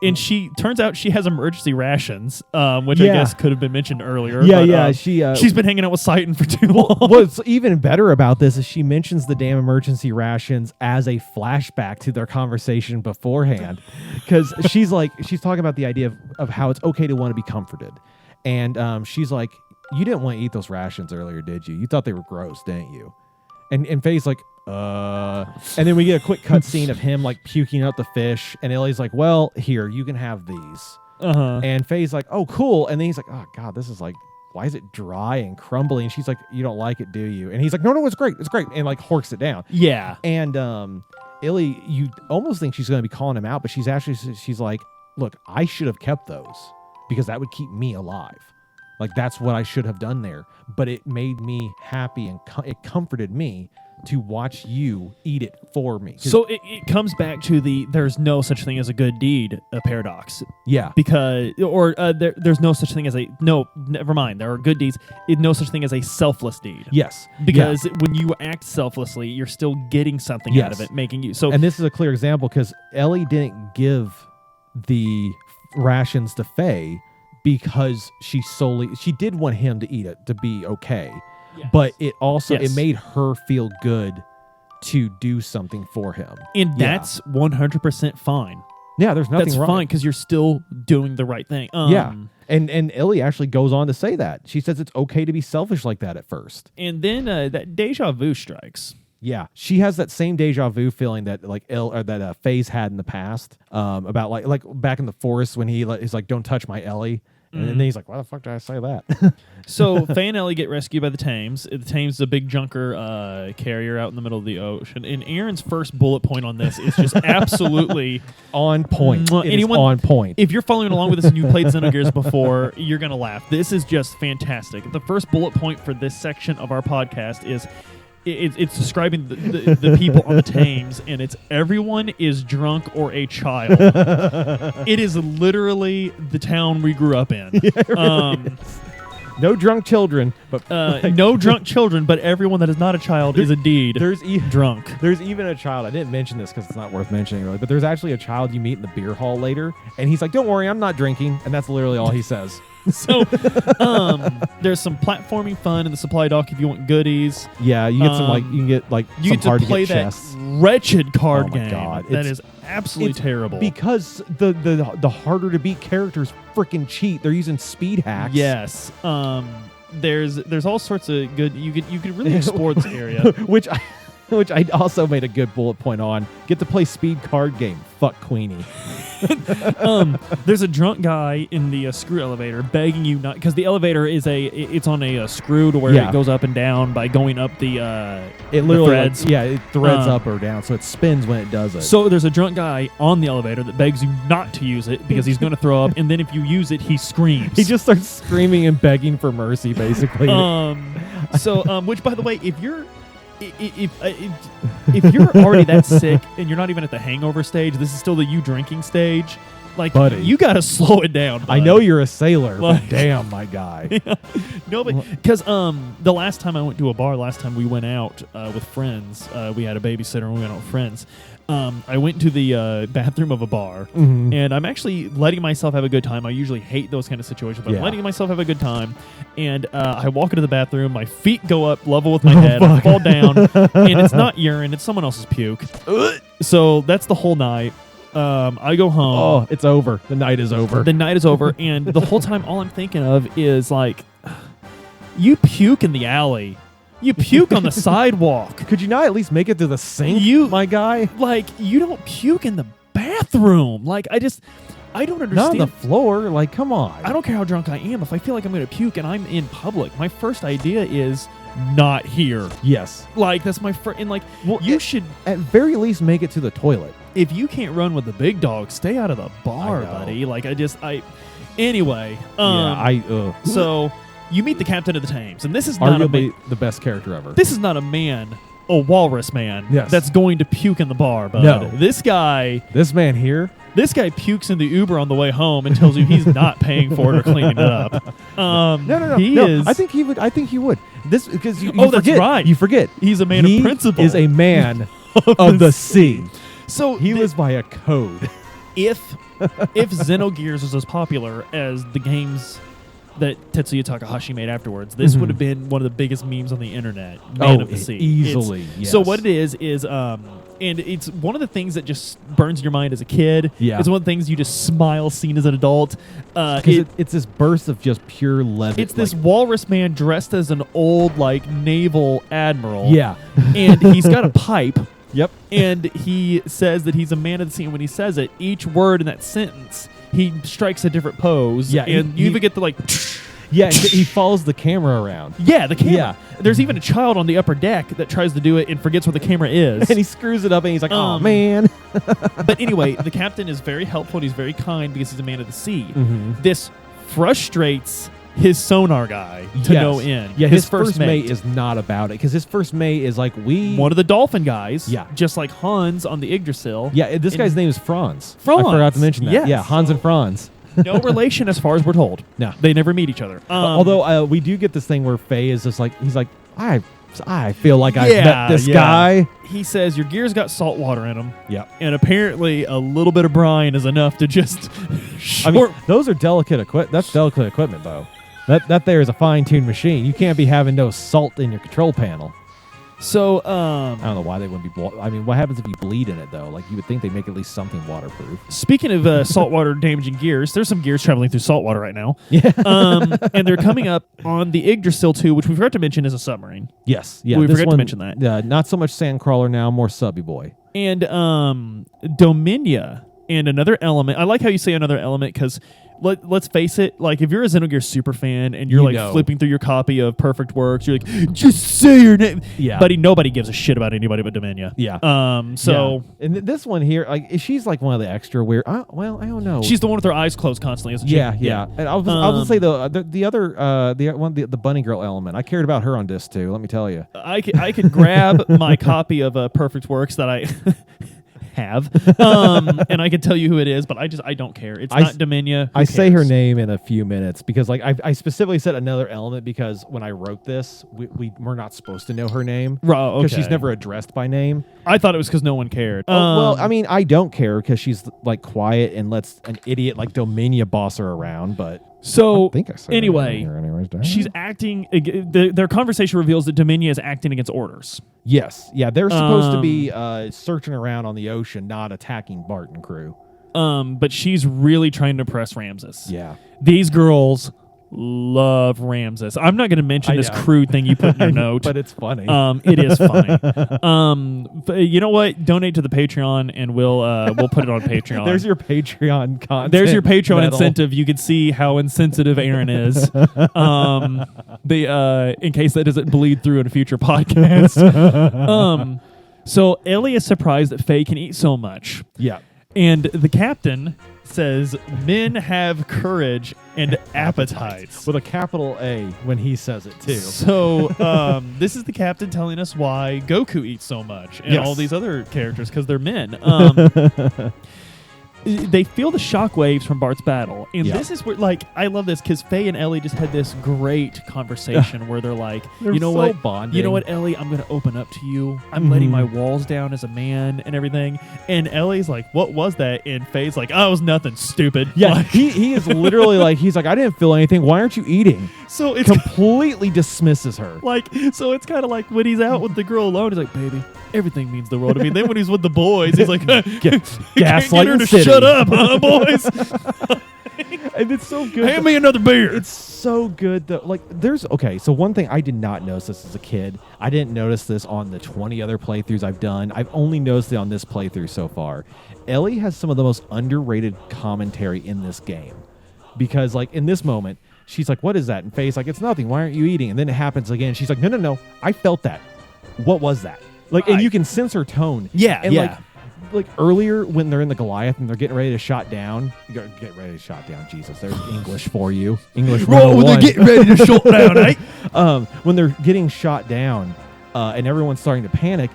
And she turns out she has emergency rations, which I guess could have been mentioned earlier. Yeah, but, she's been hanging out with Satan for too long. What's even better about this is she mentions the damn emergency rations as a flashback to their conversation beforehand, because she's talking about the idea of how it's okay to want to be comforted, and she's like, you didn't want to eat those rations earlier, did you? You thought they were gross, didn't you? And Faye's like, and then we get a quick cut scene of him like puking out the fish, and Ellie's like, well, here, you can have these. And Faye's like, oh, cool. And then he's like, oh God, this is like, why is it dry and crumbly? And she's like, you don't like it, do you? And he's like, no, it's great, and like horks it down. Yeah. And Ellie, you almost think she's going to be calling him out, but she's like, look, I should have kept those because that would keep me alive. Like, that's what I should have done there. But it made me happy and it comforted me to watch you eat it for me. So it comes back to there's no such thing as a good deed paradox. Yeah. Because, there's no such thing as never mind. There are good deeds. No such thing as a selfless deed. Yes. Because when you act selflessly, you're still getting something out of it, making you. So. And this is a clear example because Ellie didn't give the rations to Faye because she did want him to eat it to be okay. Yes. But it also it made her feel good to do something for him. And that's 100% fine. Yeah, there's nothing wrong. That's fine because you're still doing the right thing. Yeah. And Ellie actually goes on to say that. She says it's okay to be selfish like that at first. And then that deja vu strikes. Yeah, she has that same deja vu feeling that Faye's had in the past about like back in the forest when he's like, "Don't touch my Ellie," and then he's like, "Why the fuck did I say that?" So Faye and Ellie get rescued by the Thames. The Thames is a big junker carrier out in the middle of the ocean. And Aaron's first bullet point on this is just absolutely on point. On point. If you're following along with this and you played Xenogears before, you're gonna laugh. This is just fantastic. The first bullet point for this section of our podcast is. It's describing the people on the Thames, and it's everyone is drunk or a child. It is literally the town we grew up in. Yeah, it really is. No drunk children, but no drunk children, but everyone that is not a child is indeed drunk. There's even a child. I didn't mention this because it's not worth mentioning, really, but there's actually a child you meet in the beer hall later, and he's like, "Don't worry, I'm not drinking," and that's literally all he says. So, there's some platforming fun in the supply dock if you want goodies. Yeah, you get some you get to play that wretched card game. God. That is absolutely terrible. Because the harder to beat characters freaking cheat. They're using speed hacks. Yes. There's all sorts of good. You could really explore this area. which I also made a good bullet point on. Get to play speed card game. Fuck Queenie. There's a drunk guy in the screw elevator begging you not, because the elevator it's on a screw to where it goes up and down by going up the threads. It threads up or down, so it spins when it does it. So there's a drunk guy on the elevator that begs you not to use it because he's going to throw up, and then if you use it, he screams. He just starts screaming and begging for mercy, basically. Which, by the way, if you're if you're already that sick and you're not even at the hangover stage, this is still the you drinking stage. Like, Buddy. you got to slow it down, bud. I know you're a sailor, Like- but damn, my guy. No, but because the last time I went to a bar, last time we went out with friends, we had a babysitter and we went out with friends. I went to the bathroom of a bar, Mhm. and I'm actually letting myself have a good time. I usually hate those kind of situations, but I'm Yeah. letting myself have a good time. And I walk into the bathroom, my feet go up level with my head, I fall down, and it's not urine, it's someone else's puke. So that's the whole night. I go home. Oh, it's over. The night is over. The night is over, and the whole time, all I'm thinking of is like, you puke in the alley, you puke on the sidewalk. Could you not at least make it to the sink, my guy? Like, you don't puke in the bathroom. Like, I don't Not understand. on the floor. Like, come on. I don't care how drunk I am. If I feel like I'm going to puke and I'm in public, my first idea is not here. Yes. Like, that's my first. And like, Well, you should. At very least, make it to the toilet. If you can't run with the big dog, stay out of the bar, I know. buddy. Like, Anyway. So you meet the captain of the Thames, and this is not Arguably the best character ever. This is not a man, a walrus man, Yes. that's going to puke in the bar, bud. No. This guy This man here. pukes in the Uber on the way home and tells you he's not paying for it or cleaning it up. No. He no, is. I think he would. I think he would. This because you Oh, that's forget, right. You forget. He's a man He of principle. is a man of the sea. So He lives by a code. if Xenogears was as popular as the games that Tetsuya Takahashi made afterwards, this would have been one of the biggest memes on the internet. Man of the Sea. Easily. Yes. So what it is and it's one of the things that just burns your mind as a kid. Yeah. It's one of the things you just smile seeing as an adult. Because it's this burst of just pure levity. It's this walrus man dressed as an old naval admiral. Yeah. And he's got a pipe. Yep. And he says that he's a man of the sea. And when he says it, each word in that sentence, he strikes a different pose. Yeah, And he- you even get the Yeah. and he follows the camera around. Yeah, the camera. Yeah. There's even a child on the upper deck that tries to do it and forgets where the camera is. And he screws it up and he's like, oh, Um, man. But anyway, the captain is very helpful and he's very kind because he's a man of the sea. Mhm. This frustrates his sonar guy to Yes. no end. Yeah, his first mate is not about it because his first mate is like one of the dolphin guys. Yeah. Just like Hans on the Yggdrasil. Yeah, this And- guy's name is Franz. Franz. I forgot to mention that. Yes. Yeah, Hans and Franz. No relation as far as we're told. No. They never meet each other. Although we do get this thing where Faye is just like, he's like, I feel like I've Yeah, met this yeah. guy. he says your gear's got salt water in them. Yep. And apparently a little bit of brine is enough to just I mean, those are delicate equipment. That's delicate equipment, Beau. That there is a fine-tuned machine. You can't be having no salt in your control panel. So, I don't know why they wouldn't be. I mean, what happens if you bleed in it though? Like you would think they make at least something waterproof. speaking of saltwater damaging gears, there's some gears traveling through saltwater right now. Yeah. And they're coming up on the Yggdrasil 2, which we forgot to mention is a submarine. Yes. Yeah. We this forgot to one, mention that. Yeah. Not so much Sandcrawler now, more Subby Boy. And Dominia and another element. I like how you say another element because let's face it, like if you're a Xenogears super fan and you're You like know. flipping through your copy of Perfect Works, you're like, just say your name. Yeah. Buddy, nobody gives a shit about anybody but Dominia. Yeah. So Yeah. And this one here, like she's like one of the extra weird. Well, I don't know. she's the one with her eyes closed constantly, isn't she? Yeah. And I was gonna say the other the bunny girl element. I cared about her on disc too. Let me tell you. I could grab my copy of Perfect Works that I have, and I can tell you who it is, but I don't care. It's not Dominia. Who I say her cares? name in a few minutes because like I specifically said another element because when I wrote this, we're not supposed to know her name because she's okay. never addressed by name. I thought it was because no one cared. Well, I mean, I don't care because she's like quiet and lets an idiot like Dominia boss her around, but. So I think I said anyway, her anyways, didn't I? she's acting. Their conversation reveals that Dominia is acting against orders. Yes, yeah, they're supposed to be searching around on the ocean, not attacking Bart and crew. But she's really trying to impress Ramses. Yeah, These girls love Ramses. I'm not going to mention I this know. crude thing you put in your note, but it's funny. it is funny. But you know what? Donate to the Patreon, and we'll put it on Patreon. There's your Patreon content. There's your Patreon medal. incentive. You can see how insensitive Aaron is. In case that doesn't bleed through in a future podcast. So Ellie is surprised that Faye can eat so much. Yeah, And the captain says, men have courage and appetites. With a capital A when he says it, too. So this is the captain telling us why Goku eats so much and all these other characters, because they're men. They feel the shockwaves from Bart's battle. And this is where, like, I love this because Faye and Ellie just had this great conversation where they're like, you know what? Bonding. You know what, Ellie? I'm going to open up to you. I'm letting my walls down as a man and everything. And Ellie's like, what was that? And Faye's like, oh, it was nothing, stupid. Yeah, like, he is literally like, he's like, I didn't feel anything. Why aren't you eating? So it's completely dismisses her. Like, so it's kind of like when he's out with the girl alone, he's like, baby, everything means the world to me. Then when he's with the boys, he's like, gaslight her to city. Shut up, huh, boys? And it's so good. Hand me another beer. It's so good though. Like, so one thing I did not notice this as a kid. I didn't notice this on the 20 other playthroughs I've done. I've only noticed it on this playthrough so far. Ellie has some of the most underrated commentary in this game. Because, like, in this moment, she's like, what is that? And Faye's like, it's nothing. Why aren't you eating? And then it happens again. She's like, no. I felt that. What was that? Like, and you can sense her tone. Yeah, and yeah. Like earlier when they're in the Goliath and they're getting ready to shot down. You gotta get ready to shot down. Jesus, there's English for you. English 101. When they're getting ready to shot down, eh? When they're getting shot down and everyone's starting to panic,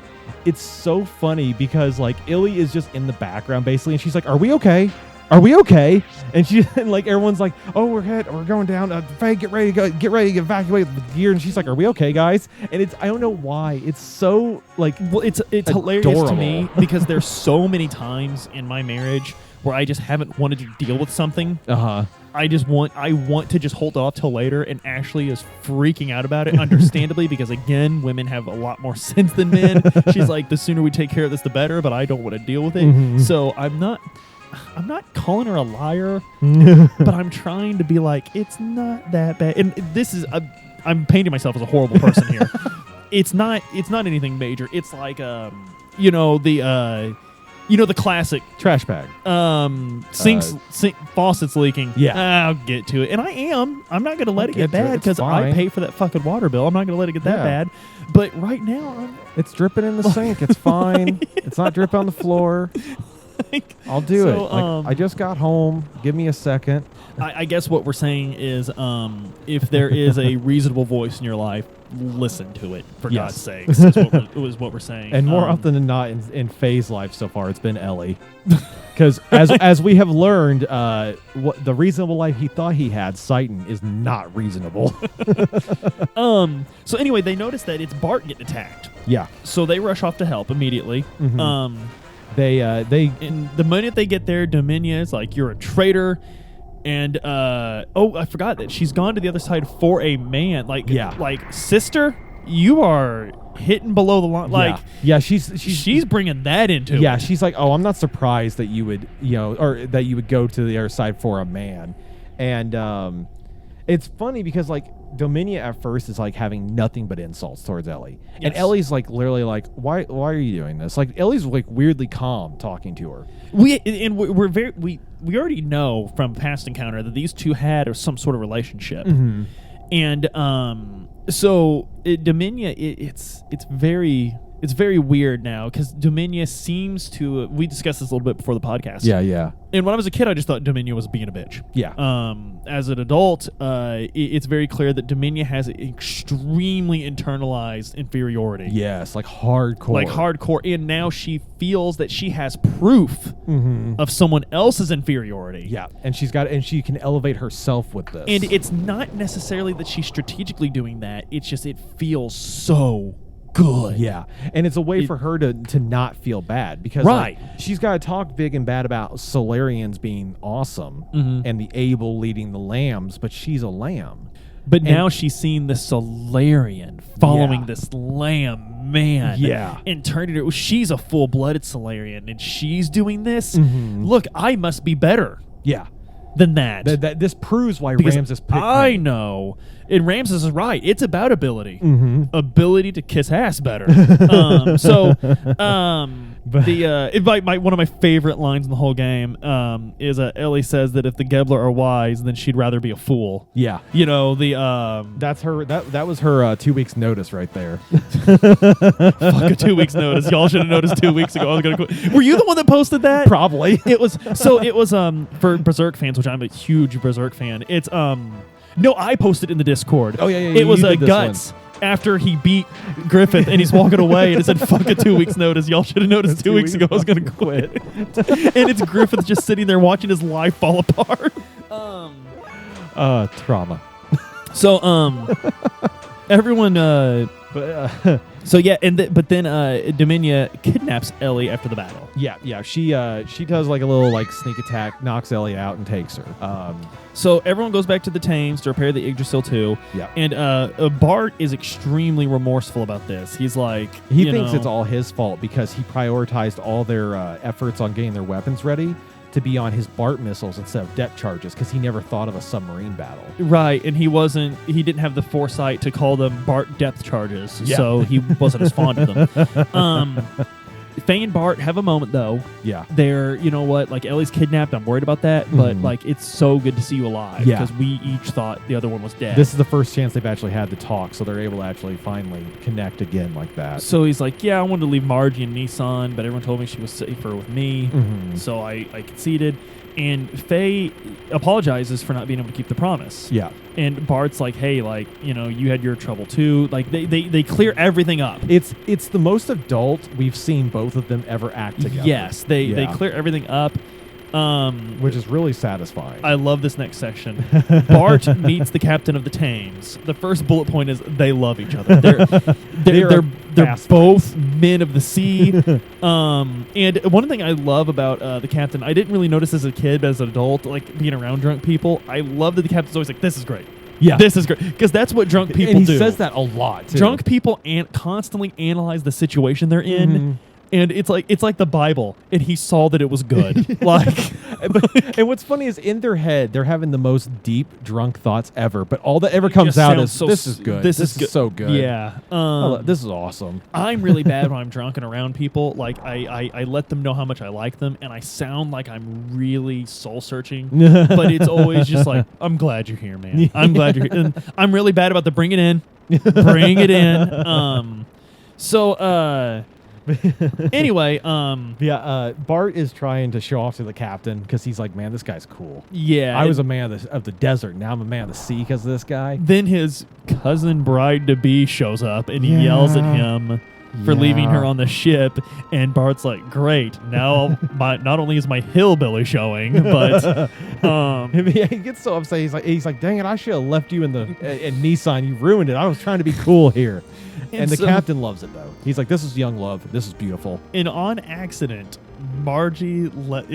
it's so funny because, like, Illy is just in the background basically, and she's like, are we okay? Are we okay? And like, everyone's like, oh, we're going down. Faye, get ready to evacuate the gear. And she's like, are we okay, guys? And I don't know why. It's so, like, well, it's hilarious to me because there's so many times in my marriage where I just haven't wanted to deal with something. I want to just hold off till later, and Ashley is freaking out about it, understandably, because, again, women have a lot more sense than men. She's like, the sooner we take care of this, the better, but I don't want to deal with it. So I'm not calling her a liar, but I'm trying to be like, it's not that bad. And this is, I'm painting myself as a horrible person here. It's not anything major. It's like, the classic trash bag. Sink faucet's leaking. Yeah, I'll get to it. And I'm not going to let it get bad because I pay for that fucking water bill. I'm not going to let it get that bad. But right now, it's dripping in the sink. It's fine. It's not dripping on the floor. I'll do it. Like, I just got home. Give me a second. I guess what we're saying is, if there is a reasonable voice in your life, listen to it, for God's sakes, is what we're saying. And more often than not, in Faye's life so far, it's been Ellie. Because as we have learned, what the reasonable life he thought he had, Satan, is not reasonable. So anyway, they notice that it's Bart getting attacked. Yeah. So they rush off to help immediately. They and the minute they get there, Dominia is like, you're a traitor. And I forgot that she's gone to the other side for a man. Like, sister, you are hitting below the line. Like, she's bringing that into it. Yeah, she's like, oh, I'm not surprised that you would, or that you would go to the other side for a man. And it's funny because, like, Dominia at first is like having nothing but insults towards Ellie. Yes. And Ellie's like literally like, why are you doing this? Like, Ellie's like weirdly calm talking to her. We already know from past encounter that these two had some sort of relationship. And so Dominia, it's very weird now because Dominia seems to. We discussed this a little bit before the podcast. Yeah. And when I was a kid, I just thought Dominia was being a bitch. Yeah. As an adult, it's very clear that Dominia has extremely internalized inferiority. Yes, like hardcore. And now she feels that she has proof of someone else's inferiority. Yeah, and she can elevate herself with this. And it's not necessarily that she's strategically doing that. It's just it feels so good. Yeah, and it's a way for her to not feel bad because like, she's got to talk big and bad about Solarians being awesome and the Able leading the lambs, but she's a lamb. But now she's seen the Solarian following this lamb man. Yeah. And turning it. She's a full-blooded Solarian, and she's doing this. Look, I must be better. Yeah. Than that. This proves why Ramses picked I know. And Ramses is right. It's about ability. Ability to kiss ass better. But one of my favorite lines in the whole game is Ellie says that if the Gebler are wise, then she'd rather be a fool. Yeah. You know, That's her. That was her 2 weeks notice right there. fuck a 2 weeks notice. Y'all should have noticed 2 weeks ago. I was gonna quit. Were you the one that posted that? Probably. It was for Berserk fans, which I'm a huge Berserk fan. It's no, I posted in the Discord. Oh yeah. It was Guts one. after he beat Griffith and he's walking away and it said fuck a 2 weeks notice. Y'all should have noticed 2 weeks ago I was gonna quit. And it's Griffith just sitting there watching his life fall apart. Trauma. So everyone so yeah, but then Dominia kidnaps Ellie after the battle. Yeah. She does like a little like sneak attack, knocks Ellie out, and takes her. So everyone goes back to the Thames to repair the Yggdrasil 2. Yeah. And Bart is extremely remorseful about this. He's like, he thinks it's all his fault because he prioritized all their efforts on getting their weapons ready to be on his BART missiles instead of depth charges because he never thought of a submarine battle. Right, and he didn't have the foresight to call them BART depth charges, so he wasn't as fond of them. Faye and Bart have a moment though. Yeah. They're, you know what, like Ellie's kidnapped, I'm worried about that, but like it's so good to see you alive because we each thought the other one was dead. This is the first chance they've actually had to talk, so they're able to actually finally connect again like that. So he's like, yeah, I wanted to leave Margie and Nissan, but everyone told me she was safer with me, so I conceded. And Faye apologizes for not being able to keep the promise. Yeah. And Bart's like, hey, like, you know, you had your trouble too. Like, they clear everything up. It's the most adult we've seen both of them ever act together. Yes, they clear everything up. Which is really satisfying. I love this next section. Bart meets the captain of the Thames. The first bullet point is they love each other. They're both men of the sea. And one thing I love about the captain, I didn't really notice as a kid, but as an adult, like being around drunk people, I love that the captain's always like, this is great. Yeah. This is great. Because that's what drunk people do. And he says that a lot, too. Drunk people constantly analyze the situation they're in. And it's like the Bible, and he saw that it was good. And what's funny is in their head, they're having the most deep drunk thoughts ever. But all that ever comes out is, this is good. This is so good. Yeah. This is awesome. I'm really bad when I'm drunk and around people. Like, I let them know how much I like them, and I sound like I'm really soul-searching. But it's always just like, I'm glad you're here, man. I'm glad you're here. And I'm really bad about the bring it in. Bring it in. Anyway, Bart is trying to show off to the captain because he's like, man, this guy's cool. Yeah. I was a man of the desert. Now I'm a man of the sea because of this guy. Then his cousin bride-to-be shows up and he yells at him for leaving her on the ship. And Bart's like, great. Now not only is my hillbilly showing, but he gets so upset. He's like, dang it, I should have left you in Nissan. You ruined it. I was trying to be cool here. And the captain loves it, though. He's like, this is young love. This is beautiful. And on accident, Margie's like,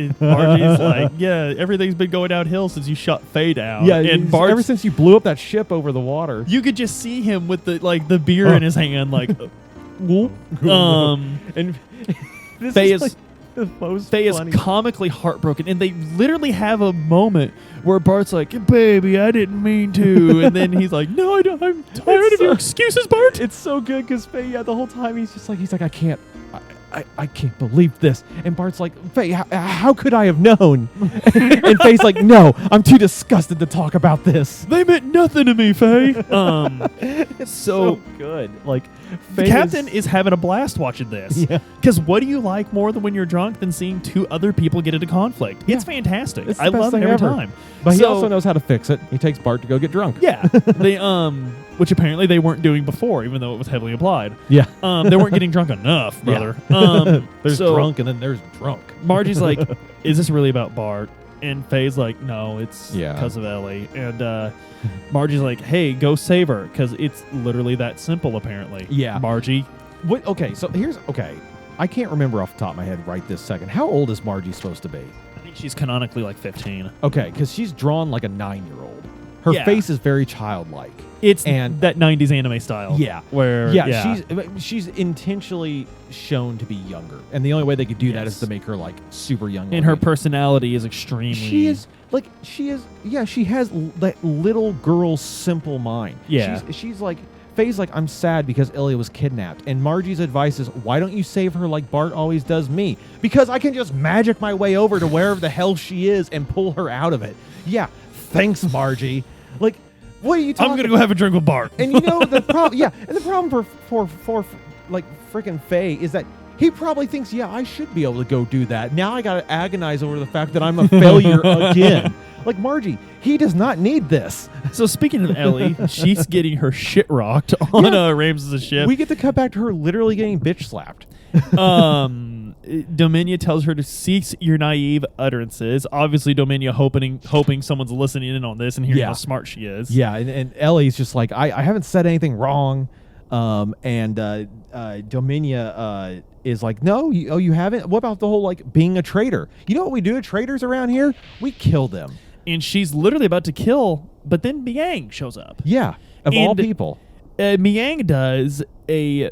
yeah, everything's been going downhill since you shot Faye down. Yeah, and ever since you blew up that ship over the water. You could just see him with the beer in his hand, like, whoop. And Faye is... Like the most Faye is comically heartbroken, and they literally have a moment where Bart's like, "Baby, I didn't mean to," and then he's like, "No, I don't. I'm tired of your excuses, Bart." It's so good because Faye, the whole time he's like, I can't believe this, and Bart's like, Faye, how could I have known? And Faye's like, no, I'm too disgusted to talk about this. They meant nothing to me, Faye. It's so good. Like, the captain is having a blast watching this. Yeah. Because what do you like more than when you're drunk than seeing two other people get into conflict? Yeah. It's fantastic. It's I love it every time. But he also knows how to fix it. He takes Bart to go get drunk. Yeah. Which apparently they weren't doing before, even though it was heavily implied. Yeah. They weren't getting drunk enough, brother. Yeah. There's drunk and then there's drunk. Margie's like, is this really about Bart? And Faye's like, no, it's Yeah. because of Ellie. And Margie's like, hey, go save her, because it's literally that simple, apparently. Yeah. Margie. What? Okay, so I can't remember off the top of my head right this second. How old is Margie supposed to be? I think she's canonically like 15. Okay, because she's drawn like a 9-year-old. Her Yeah. face is very childlike. It's that 90s anime style. Yeah. Where, she's intentionally shown to be younger. And the only way they could do that is to make her like super young. And her personality is extremely... She has that little girl simple mind. Yeah. She's like, Faye's like, I'm sad because Ilya was kidnapped. And Margie's advice is, why don't you save her like Bart always does me? Because I can just magic my way over to wherever the hell she is and pull her out of it. Yeah, thanks, Margie. Like, what are you talking about? I'm going to go have a drink with Bart. And you know, the problem, yeah, and the problem for like freaking Faye is that he probably thinks, yeah, I should be able to go do that. Now I got to agonize over the fact that I'm a failure again. Like, Margie, he does not need this. So speaking of Ellie, she's getting her shit rocked on Ramses' ship. We get to cut back to her literally getting bitch slapped. Dominia tells her to cease your naive utterances. Obviously, Dominia hoping someone's listening in on this and hearing how smart she is. Yeah, and Ellie's just like, I haven't said anything wrong. And Dominia is like, no, you haven't? What about the whole, like, being a traitor? You know what we do to traitors around here? We kill them. And she's literally about to kill, but then Miang shows up. Yeah, of all people. Miang does a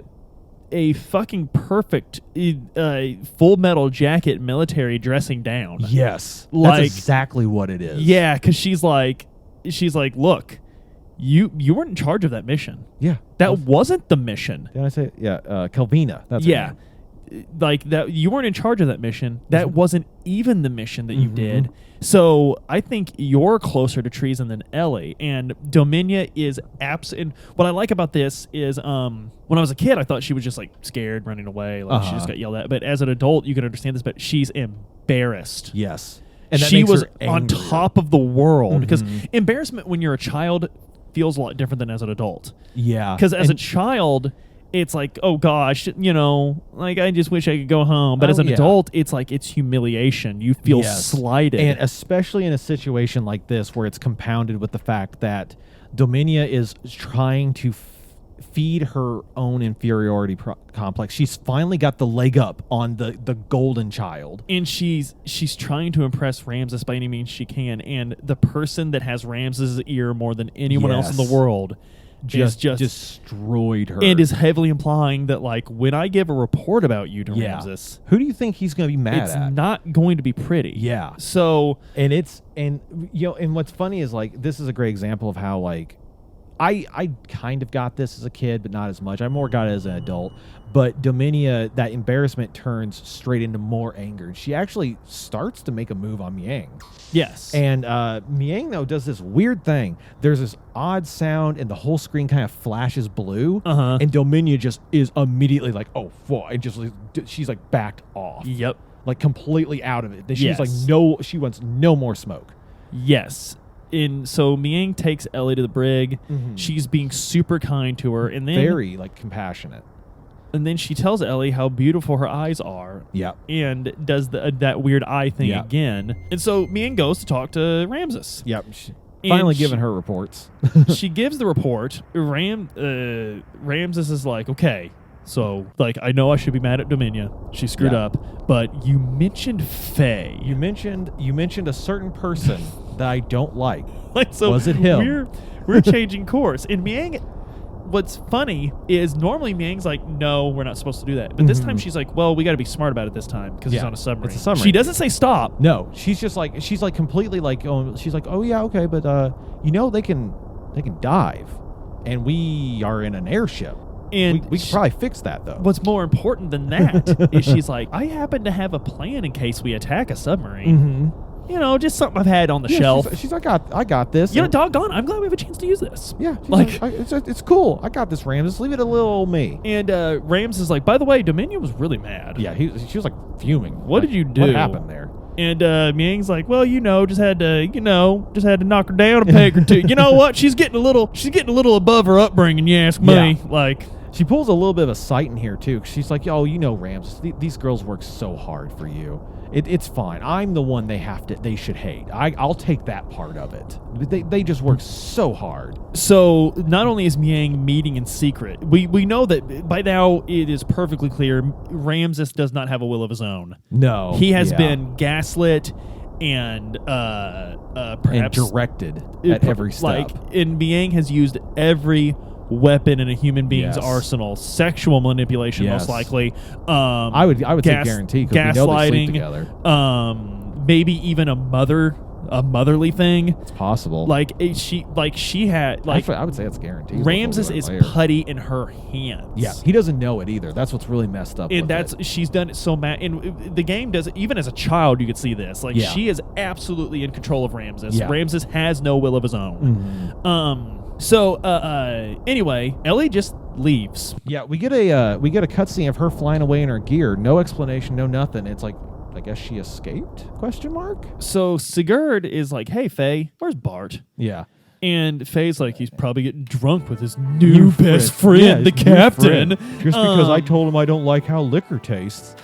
fucking perfect Full Metal Jacket military dressing down. Yes, like, that's exactly what it is. Yeah, because she's like, look, you weren't in charge of that mission. Yeah, that wasn't the mission. Did I say? Yeah, Kelvina. That's her name. Like that, you weren't in charge of that mission. That wasn't even the mission that you did. So I think you're closer to treason than Ellie. And Dominia is and what I like about this is, when I was a kid, I thought she was just like scared, running away, like she just got yelled at. But as an adult, you can understand this. But she's embarrassed. Yes, and that she makes was her angrier. on top of the world, because embarrassment when you're a child feels a lot different than as an adult. Yeah, because as a child, it's like, oh gosh, you know, like I just wish I could go home. But as an adult, it's like, it's humiliation. You feel slighted. And especially in a situation like this where it's compounded with the fact that Dominia is trying to feed her own inferiority complex. She's finally got the leg up on the golden child. And she's trying to impress Ramses by any means she can. And the person that has Ramses' ear more than anyone else in the world just destroyed her, and is heavily implying that, like, when I give a report about you to Ramses, who do you think he's going to be mad at? It's not going to be pretty. Yeah. So, and what's funny is, like, this is a great example of how, like, I kind of got this as a kid, but not as much. I more got it as an adult. But Dominia, that embarrassment turns straight into more anger. She actually starts to make a move on Miang. Yes. And Miang, though, does this weird thing. There's this odd sound, and the whole screen kind of flashes blue. And Dominia just is immediately like, oh, fuck. And just, she's like backed off. Yep. Like completely out of it. She's like, no, she wants no more smoke. Yes. And so Miang takes Ellie to the brig. She's being super kind to her, and then very like compassionate. And then she tells Ellie how beautiful her eyes are. Yeah. And does that weird eye thing again. And so Miang goes to talk to Ramses. Yep. Finally giving her reports. She gives the report. Ramses is like, okay, so, like, I know I should be mad at Dominia. She screwed up. But you mentioned Faye. You mentioned a certain person that I don't like. Like, so was it him? We're changing course. And Miang, what's funny is normally Miang's like, no, we're not supposed to do that. But this time she's like, well, we got to be smart about it this time because he's on a submarine. It's a submarine. She doesn't say stop. No, she's just like, completely like, she's like, oh yeah, okay, but you know, they can dive, and we are in an airship. And we could probably fix that, though. What's more important than that is she's like, I happen to have a plan in case we attack a submarine. You know, just something I've had on the shelf. She's like, I got this. You know, doggone, I'm glad we have a chance to use this. Yeah. Like, it's cool. I got this, Ramses. Leave it a little old me. And Ramses is like, by the way, Dominia was really mad. Yeah, she was like fuming. What did you do? What happened there? And Miang's like, well, just had to knock her down a peg or two. You know what? She's getting a little above her upbringing, you ask me. Yeah. Like, she pulls a little bit of a sight in here too. She's like, oh, Ramses, these girls work so hard for you. It's fine. I'm the one they should hate. I'll take that part of it. They just work so hard. So not only is Miang meeting in secret, we know that by now it is perfectly clear Ramses does not have a will of his own. No. He has been gaslit and perhaps and directed at every step. And Miang has used every weapon in a human being's arsenal. Sexual manipulation, most likely. I would say guarantee, because we know they sleep together. Maybe even a mother a motherly thing. It's possible. She had Actually, I would say it's guaranteed. Ramses is putty in her hands. Yeah, he doesn't know it either. That's what's really messed up. And she's done it so mad. And the game does it. Even as a child, you could see this. Like she is absolutely in control of Ramses. Yeah. Ramses has no will of his own. Anyway, Ellie just leaves. Yeah, we get a cutscene of her flying away in her gear. No explanation, no nothing. It's like, I guess she escaped? Question mark. So Sigurd is like, "Hey, Faye, where's Bart?" Yeah. And Faye's like, he's probably getting drunk with his new best friend, the captain. Just because I told him I don't like how liquor tastes.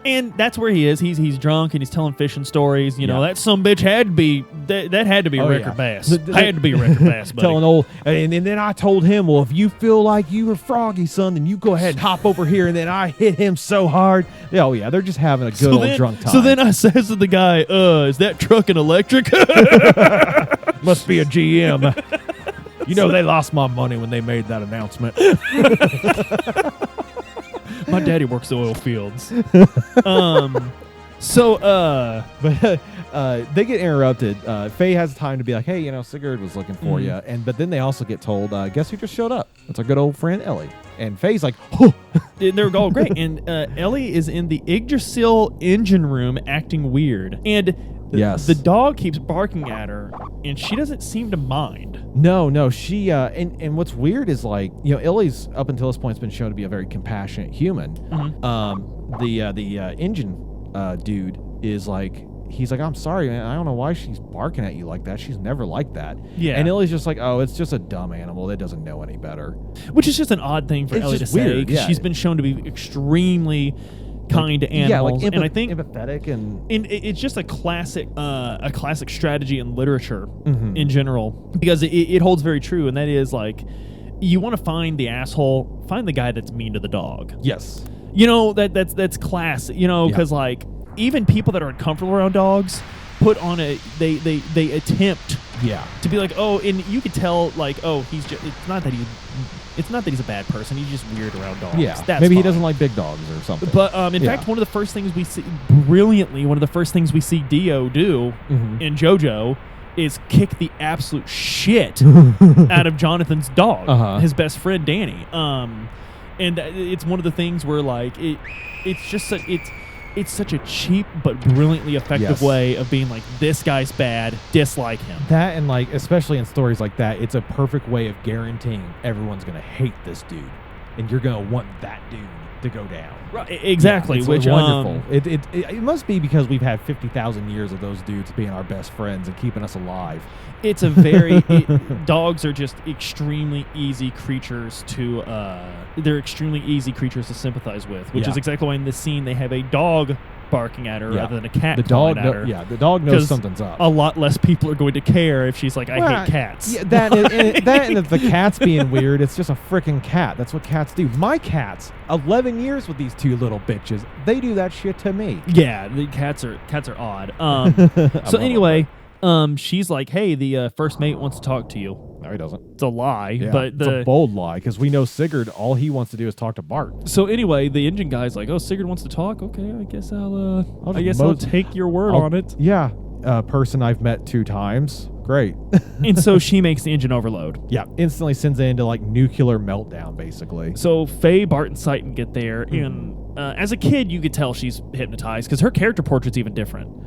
And that's where he is. He's drunk and he's telling fishing stories. You know, that sumbitch had to be that had to be a record bass. Had to be a record bass, buddy. Telling old, and then I told him, well, if you feel like you were froggy, son, then you go ahead and hop over here. And then I hit him so hard. Oh yeah, they're just having a good old drunk time. So then I says to the guy, is that truck an electric? Must be a GM. You know they lost my money when they made that announcement. My daddy works the oil fields. But they get interrupted. Faye has time to be like, hey, Sigurd was looking for you. But then they also get told, guess who just showed up? It's our good old friend Ellie. And Faye's like, oh. They're all great. And Ellie is in the Yggdrasil engine room acting weird. And the dog keeps barking at her, and she doesn't seem to mind. No, she and what's weird is Ellie's up until this point has been shown to be a very compassionate human. The engine dude is like, he's like, I'm sorry, man. I don't know why she's barking at you like that. She's never like that. Yeah. And Ellie's just like, oh, it's just a dumb animal that doesn't know any better. Which is just an odd thing for Ellie to say, because she's been shown to be extremely kind to animals, and I think empathetic, and it's just a classic strategy in literature in general, because it holds very true, and that is like, you want to find the asshole, find the guy that's mean to the dog. Yes, that's class, because like even people that are uncomfortable around dogs put on they attempt to be like, oh, and you could tell like, oh, he's just, it's not that he's a bad person. He's just weird around dogs. Yeah, that's maybe fine. He doesn't like big dogs or something. But in fact, one of the first things we see brilliantly, Dio do in JoJo is kick the absolute shit out of Jonathan's dog, his best friend Danny. And it's one of the things where like it's such a cheap but brilliantly effective way of being like, this guy's bad, dislike him. That, and like, especially in stories like that, it's a perfect way of guaranteeing everyone's going to hate this dude, and you're going to want that dude to go down. Right, exactly. Yeah, which wonderful. It must be because we've had 50,000 years of those dudes being our best friends and keeping us alive. It's a very dogs are just extremely easy creatures to sympathize with, which is exactly why in this scene they have a dog barking at her rather than a cat at her. Yeah, the dog knows something's up. A lot less people are going to care if she's like, I hate cats. Yeah, that and if the cat's being weird, it's just a freaking cat. That's what cats do. My cats, 11 years with these two little bitches, they do that shit to me. Yeah, the cats are odd. So anyway, she's like, hey, the first mate wants to talk to you. No, he doesn't. It's a lie, but it's a bold lie, because we know Sigurd, all he wants to do is talk to Bart. So anyway, the engine guy's like, oh, Sigurd wants to talk? Okay, I guess I'll take your word on it. Yeah, a person I've met 2 times. Great. And so she makes the engine overload. Yeah, instantly sends it into like nuclear meltdown, basically. So Faye, Bart, and Citan get there, and as a kid, you could tell she's hypnotized, because her character portrait's even different.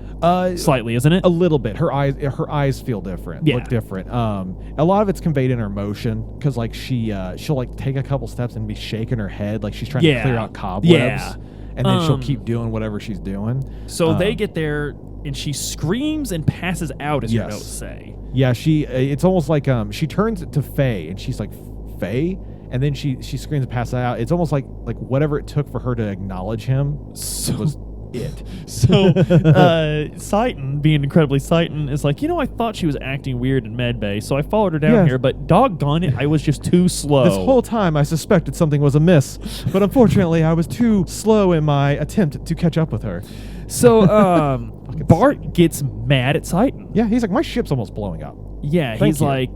Slightly, isn't it? A little bit. Her eyes feel different. Look different. A lot of it's conveyed in her motion, because like she'll like take a couple steps and be shaking her head like she's trying to clear out cobwebs, and then she'll keep doing whatever she's doing. So they get there, and she screams and passes out, as your notes say. Yeah, it's almost like she turns to Faye, and she's like, Faye? And then she screams and passes out. It's almost like whatever it took for her to acknowledge him was it. So Citan, being incredibly Citan, is like, I thought she was acting weird in medbay, so I followed her down here, but doggone it, I was just too slow. This whole time I suspected something was amiss, but unfortunately I was too slow in my attempt to catch up with her. So Bart gets mad at Citan. Yeah, he's like, my ship's almost blowing up. Yeah, he's like,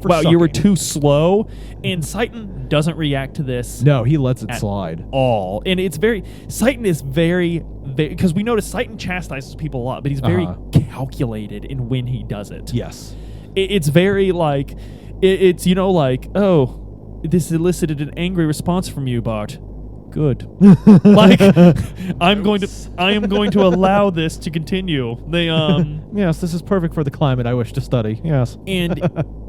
wow, you were too slow. And Citan doesn't react to this. No, he lets it slide. All. And it's Citan is very, because we notice Citan chastises people a lot, but he's very calculated in when he does it. Yes. It's very like, it's, like, oh, this elicited an angry response from you, Bart. Good. Like, I am going to allow this to continue. They Yes, this is perfect for the climate I wish to study. Yes. And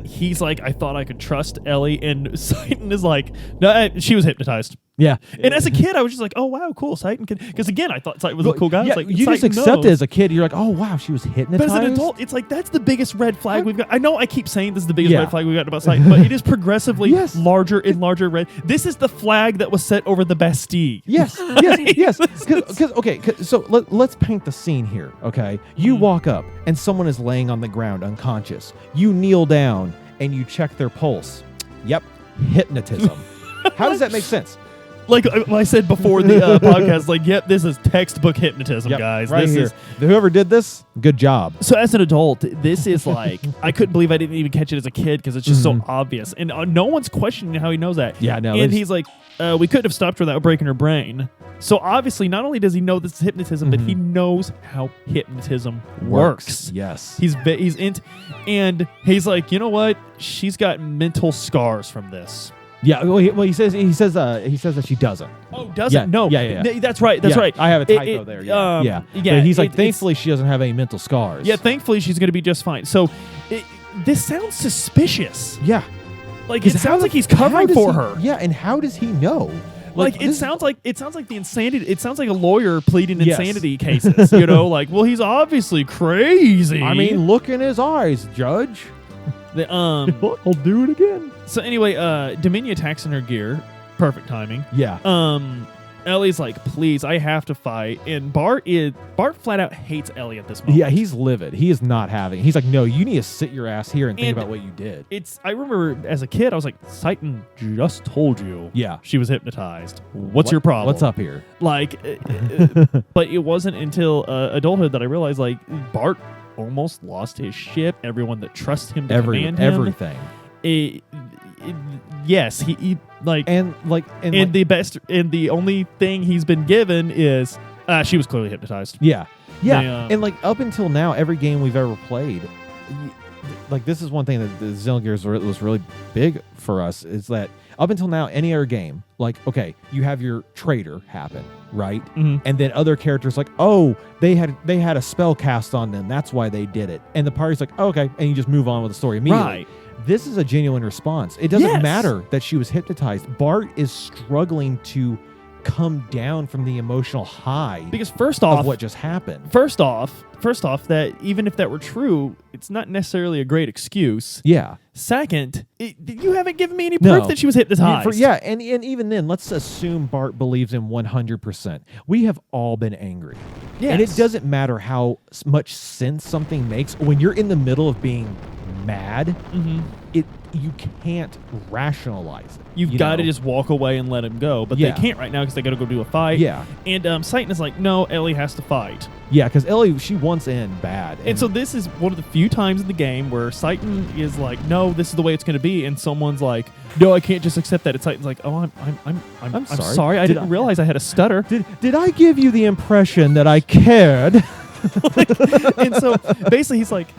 he's like, I thought I could trust Ellie, and Citan is like, no, she was hypnotized. Yeah. And as a kid, I was just like, oh, wow, cool. Citan can... Because, again, I thought Citan was a cool guy. Yeah, Like, you just accept it as a kid. You're like, oh, wow, she was hypnotized. But as an adult, it's like, that's the biggest red flag we've got. I know I keep saying this is the biggest red flag we've got about Citan, but it is progressively larger and larger red. This is the flag that was set over the Bastille. Yes, yes. Okay, so let's paint the scene here, okay? You walk up, and someone is laying on the ground unconscious. You kneel down, and you check their pulse. Yep, hypnotism. How does that make sense? Like I said before the podcast, like, yep, this is textbook hypnotism, guys. Right this here. is Whoever did this, good job. So as an adult, this is like, I couldn't believe I didn't even catch it as a kid because it's just so obvious. And no one's questioning how he knows that. Yeah, no. And he's like, we couldn't have stopped her without breaking her brain. So obviously, not only does he know this is hypnotism, but he knows how hypnotism works. Yes. And he's like, you know what? She's got mental scars from this. Yeah. Well, he says that she doesn't. Oh, doesn't? Yeah. No. Yeah. That's right. That's right. I have a typo there. Yeah. Yeah. But he's like, thankfully, she doesn't have any mental scars. Yeah. Thankfully, she's going to be just fine. So this sounds suspicious. Yeah. Like, it sounds like he's covering for her. Yeah. And how does he know? Like it sounds like the insanity. It sounds like a lawyer pleading insanity cases. Like, well, he's obviously crazy. I mean, look in his eyes, Judge. I'll do it again. So anyway, Dominia attacks in her gear. Perfect timing. Yeah. Ellie's like, please, I have to fight. And Bart flat out hates Ellie at this moment. Yeah, he's livid. He is not having. He's like, no, you need to sit your ass here and think about what you did. I remember as a kid, I was like, Citan just told you she was hypnotized. What's your problem? What's up here? Like, but it wasn't until adulthood that I realized, like, Bart almost lost his ship. Everyone that trusts him to command him. Everything. Yes, he the only thing he's been given is she was clearly hypnotized. Yeah. And like up until now, every game we've ever played, like this is one thing that the Xenogears was really big for us, is that up until now, any other game, like, okay, you have your traitor happen, right? Mm-hmm. And then other characters like, oh, they had a spell cast on them, that's why they did it. And the party's like, oh, okay, and you just move on with the story immediately. Right. This is a genuine response. It doesn't matter that she was hypnotized. Bart is struggling to come down from the emotional high because first off, of what just happened. First off, that even if that were true, it's not necessarily a great excuse. Yeah. Second, you haven't given me any proof that she was hypnotized. And even then, let's assume Bart believes him 100%. We have all been angry. Yes. And it doesn't matter how much sense something makes. When you're in the middle of being mad, you can't rationalize it. You've got to just walk away and let him go. But they can't right now because they got to go do a fight. Yeah. And Citan is like, no, Ellie has to fight. Yeah, because Ellie, she wants in bad. And so this is one of the few times in the game where Citan is like, no, this is the way it's going to be. And someone's like, no, I can't just accept that. And Citan's like, oh, I'm sorry. I didn't realize I had a stutter. Did I give you the impression that I cared? And so basically he's like,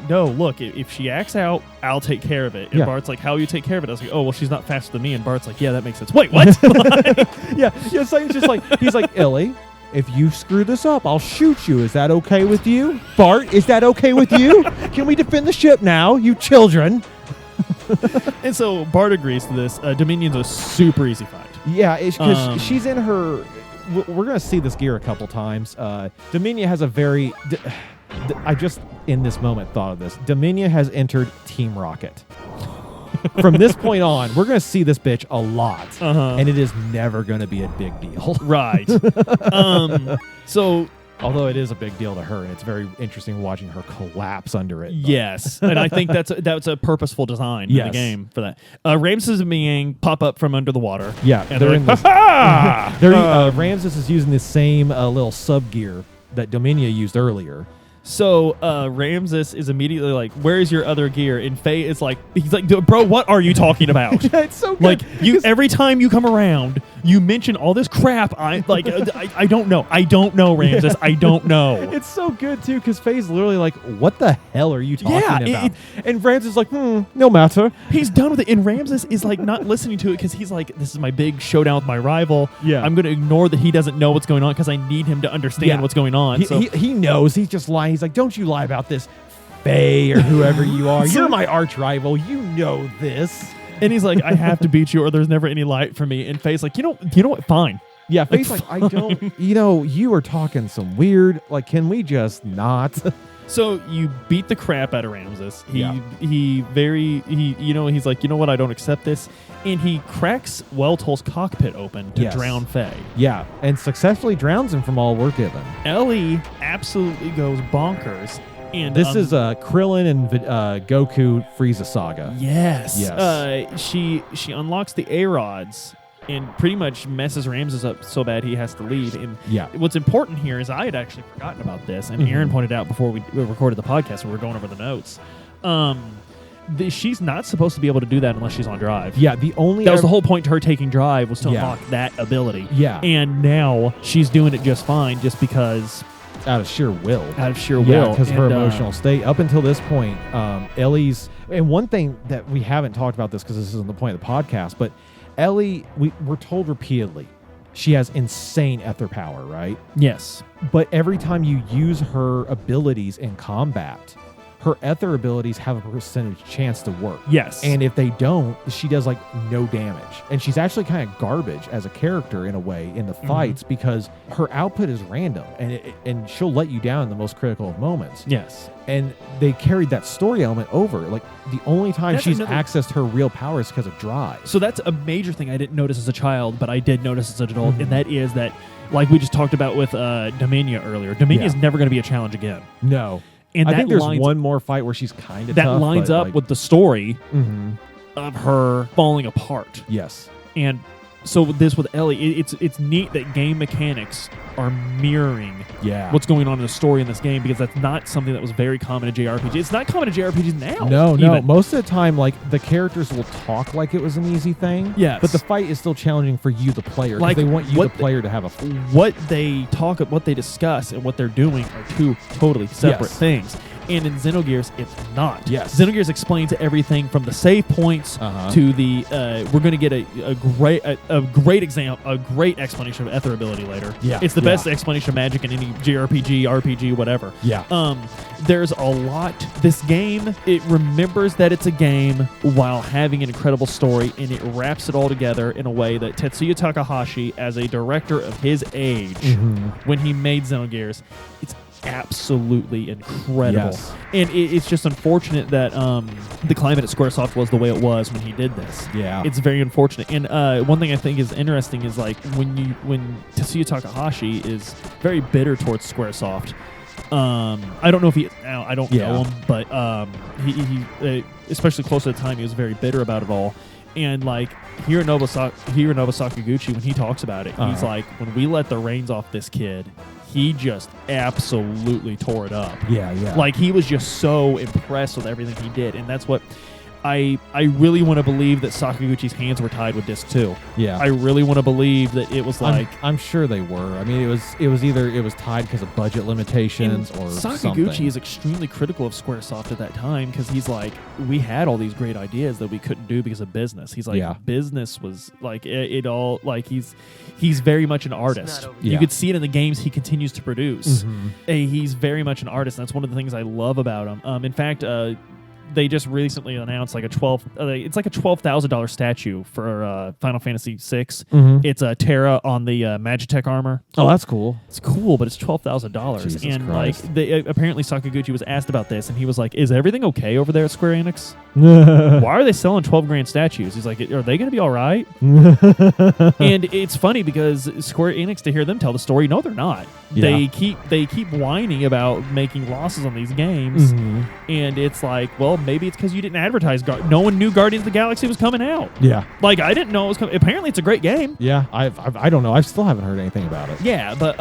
no, look, if she acts out, I'll take care of it. And Bart's like, how will you take care of it? I was like, oh, well, she's not faster than me. And Bart's like, yeah, that makes sense. Wait, what? So he's just like, he's like, Ellie, if you screw this up, I'll shoot you. Is that okay with you? Bart, is that okay with you? Can we defend the ship now, you children? And so Bart agrees to this. Dominion's a super easy fight. Yeah, because she's in her... We're going to see this gear a couple times. Dominia has a very... I just, in this moment, thought of this. Dominia has entered Team Rocket. From this point on, we're going to see this bitch a lot. And it is never going to be a big deal. Right. So... Although it is a big deal to her, and it's very interesting watching her collapse under it. Yes, and I think that's a purposeful design in the game for that. Ramses and Miang pop up from under the water. Yeah, and they're in this. Ramses is using the same little sub gear that Dominia used earlier. So Ramses is immediately like, "Where's your other gear?" And Faye is like, "He's like, bro, what are you talking about?" Yeah, it's so good. Like every time you come around, You mention all this crap. I don't know. I don't know, Ramses. I don't know. It's so good too, because Faye's literally like, "What the hell are you talking about?" And Ramses is like, "No matter." He's done with it, and Ramses is like not listening to it because he's like, "This is my big showdown with my rival. Yeah, I'm going to ignore that he doesn't know what's going on because I need him to understand what's going on." He knows. He's just lying. He's like, "Don't you lie about this, Faye or whoever you are. You're my arch rival. You know this." And he's like, "I have to beat you, or there's never any light for me." And Faye's like, "You know what? Fine." Yeah, Faye's like, "I don't. You are talking some weird. Like, can we just not?" So you beat the crap out of Ramses. He's like, "You know what? I don't accept this." And he cracks Weltol's cockpit open to drown Faye. Yeah, and successfully drowns him from all we're given. Ellie absolutely goes bonkers. And this is Krillin and Goku Frieza saga. Yes. She unlocks the A-rods and pretty much messes Ramses up so bad he has to leave. And what's important here is I had actually forgotten about this, and Aaron pointed out before we recorded the podcast when we were going over the notes. She's not supposed to be able to do that unless she's on drive. Yeah, that was the whole point to her taking drive, was to unlock that ability. Yeah. And now she's doing it just fine just because... Out of sheer will. Yeah, because her emotional state. Up until this point, Ellie's... And one thing that we haven't talked about this because this isn't the point of the podcast, but Ellie, we're told repeatedly, she has insane ether power, right? Yes. But every time you use her abilities in combat, her ether abilities have a percentage chance to work. Yes. And if they don't, she does like no damage. And she's actually kind of garbage as a character in a way in the fights because her output is random and she'll let you down in the most critical of moments. Yes. And they carried that story element over. Like the only time she's accessed her real power is because of drive. So that's a major thing I didn't notice as a child, but I did notice as an adult, and that is that, like we just talked about with Dominia earlier, Dominia is never going to be a challenge again. No. And I think there's one more fight where she's kind of that tough. That lines up with the story of her falling apart. Yes. And so with Ellie, it's neat that game mechanics are mirroring what's going on in the story in this game, because that's not something that was very common in JRPG. It's not common in JRPGs now. No. Most of the time, like, the characters will talk like it was an easy thing. Yes. But the fight is still challenging for you, the player, because they want you, the player, to have a... What they discuss and what they're doing are two totally separate things. And in Xenogears, it's not. Yes. Xenogears explains everything from the save points to the... we're going to get a great explanation of ether ability later. Yeah. It's the best explanation of magic in any JRPG, RPG, whatever. Yeah. There's a lot. This game, it remembers that it's a game while having an incredible story, and it wraps it all together in a way that Tetsuya Takahashi, as a director of his age, when he made Xenogears, it's absolutely incredible. Yes. And it's just unfortunate that the climate at Squaresoft was the way it was when he did this. Yeah. It's very unfortunate. And one thing I think is interesting is, like, when Tetsuya Takahashi is very bitter towards Squaresoft. I don't know if he now. I don't know him, but he especially close to the time, he was very bitter about it all. And like Hironobu Sakaguchi, when he talks about it, he's like, when we let the reins off this kid, he just absolutely tore it up. Yeah. Like, he was just so impressed with everything he did, and that's what I really want to believe, that Sakaguchi's hands were tied with Disc 2. Yeah. I really want to believe that it was like... I'm sure they were. I mean, it was either it was tied because of budget limitations or Sakaguchi something. is extremely critical of Squaresoft at that time, because he's like, we had all these great ideas that we couldn't do because of business. He's like, business was like it all, like, he's very much an artist. You could see it in the games he continues to produce. He's very much an artist, and that's one of the things I love about him. In fact, they just recently announced like it's like a $12,000 statue for Final Fantasy VI. It's a Terra on the Magitech armor. Oh, that's cool. It's cool, but it's $12,000. And Christ. like, apparently Sakaguchi was asked about this, and he was like, "Is everything okay over there at Square Enix? Why are they selling $12,000 statues?" He's like, "Are they going to be all right?" And it's funny because Square Enix, to hear them tell the story, no, they're not. They keep whining about making losses on these games, and it's like, well, maybe it's because you didn't advertise. No one knew Guardians of the Galaxy was coming out. Yeah. Like, I didn't know it was coming. Apparently, it's a great game. Yeah, I don't know. I still haven't heard anything about it. Yeah, but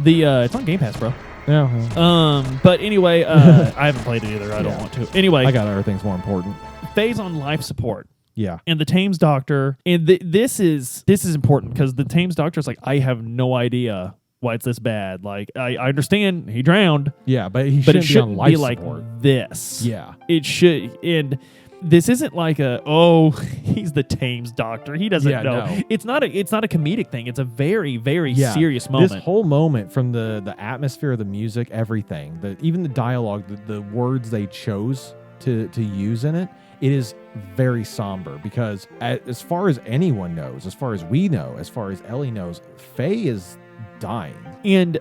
it's on Game Pass, bro. Yeah. But anyway, I haven't played it either. I don't want to. Anyway, I got other things more important. Faye's on life support. Yeah. And the Thames doctor, and this is important because the Thames doctor is like, I have no idea why it's this bad. Like, I understand he drowned. Yeah, but it shouldn't be on life be like support. this. Yeah. It should. And this isn't like he's the Thames doctor. He doesn't know. No. It's not a comedic thing. It's a very, very serious moment. This whole moment, from the atmosphere of the music, everything, even the dialogue, the words they chose to use in it, it is very somber because as far as anyone knows, as far as we know, as far as Ellie knows, Faye is dying. And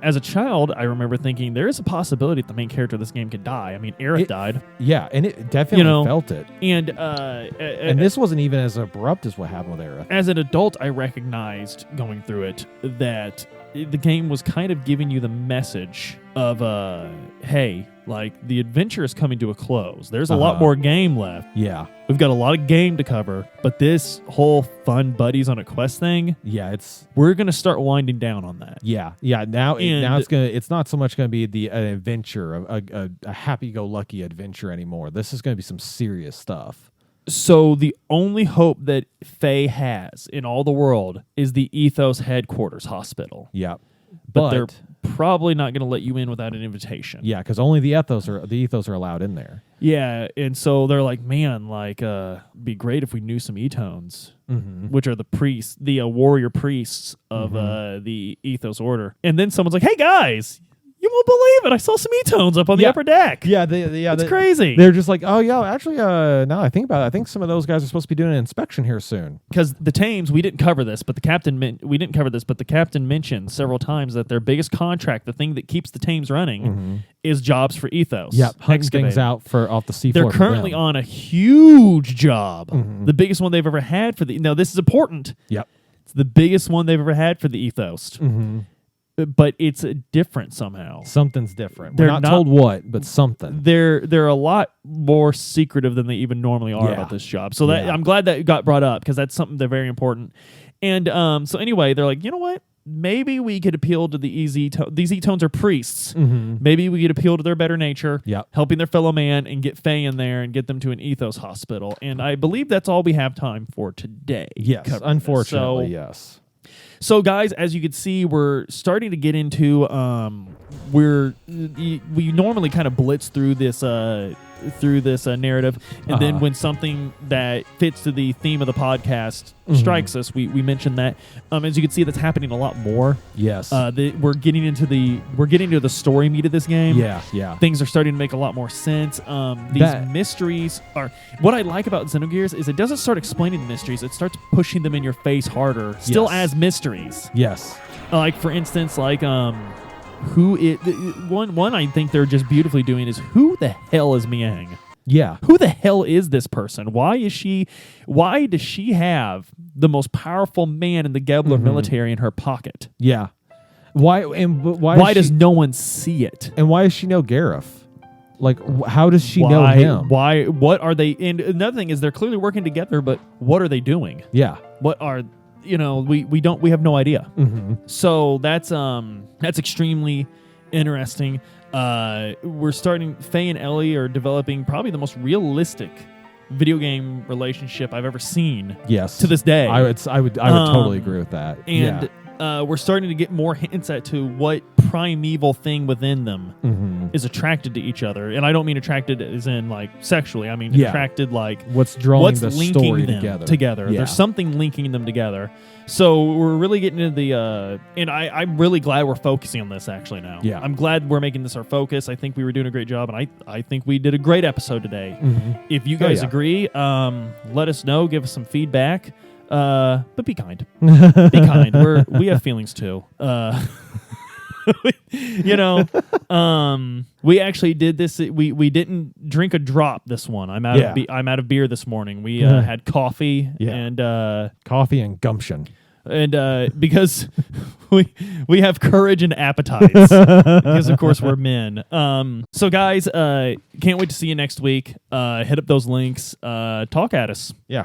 as a child, I remember thinking there is a possibility that the main character of this game could die. I mean, Aerith died. Yeah, and it definitely felt it. And this wasn't even as abrupt as what happened with Aerith. As an adult, I recognized going through it that the game was kind of giving you the message of, hey, like, the adventure is coming to a close. There's a lot more game left. Yeah. We've got a lot of game to cover, but this whole fun buddies on a quest thing, we're going to start winding down on that. Yeah. Now it's not so much going to be an adventure, a happy-go-lucky adventure anymore. This is going to be some serious stuff. So the only hope that Faye has in all the world is the Ethos headquarters hospital. Yeah. But they're probably not going to let you in without an invitation. Yeah, because only the Ethos are allowed in there. Yeah, and so they're like, man, like, be great if we knew some Etones, which are the priests, the warrior priests of the Ethos order. And then someone's like, hey guys, you won't believe it, I saw some Etones up on the upper deck. Yeah, it's crazy. They're just like, oh yeah, actually, now I think about it, I think some of those guys are supposed to be doing an inspection here soon. Because the Thames, we didn't cover this, but the captain mentioned several times that their biggest contract, the thing that keeps the Thames running, is jobs for Ethos. Yep, hunting things out off the seafloor. They're currently on a huge job, the biggest one they've ever had for the. Now this is important. Yep, it's the biggest one they've ever had for the Ethos. But it's different somehow. Something's different. We're not told what, but something. They're a lot more secretive than they even normally are about this job. So that I'm glad that got brought up because that's something that's very important. And so anyway, they're like, you know what? Maybe we could appeal to these Etones are priests. Maybe we could appeal to their better nature, helping their fellow man, and get Faye in there and get them to an Ethos hospital. And I believe that's all we have time for today. Yes, unfortunately, yes. So, guys, as you can see, we're starting to get into we normally kind of blitz through this narrative, and then when something that fits to the theme of the podcast strikes us, we mention that. As you can see, that's happening a lot more. Yes, we're getting into the story meat of this game. Yeah. Things are starting to make a lot more sense. These mysteries are what I like about Xenogears is it doesn't start explaining the mysteries; it starts pushing them in your face harder, still as mysteries. Yes, like for instance, like one I think they're just beautifully doing is who the hell is Miang? Yeah. Who the hell is this person? Why does she have the most powerful man in the Gebler military in her pocket? Yeah. Why does no one see it? And why does she know Gareth? Like, how does she know him? Why? What are they? And another thing is they're clearly working together, but what are they doing? Yeah. What are we have no idea. So that's extremely interesting. We're starting. Faye and Ellie are developing probably the most realistic video game relationship I've ever seen. Yes, to this day, I would totally agree with that. And we're starting to get more hints at to what primeval thing within them is attracted to each other, and I don't mean attracted as in like sexually. I mean attracted like what's linking story them together. Yeah. There's something linking them together. So we're really getting into the and I'm really glad we're focusing on this actually now. Yeah, I'm glad we're making this our focus. I think we were doing a great job, and I think we did a great episode today. If you guys agree, let us know. Give us some feedback. But be kind. Be kind. We have feelings too. We actually did this. We didn't drink a drop this one. I'm out of beer this morning. We had coffee and coffee and gumption. And because we have courage and appetites because of course we're men. So guys, can't wait to see you next week. Hit up those links. Talk at us. Yeah.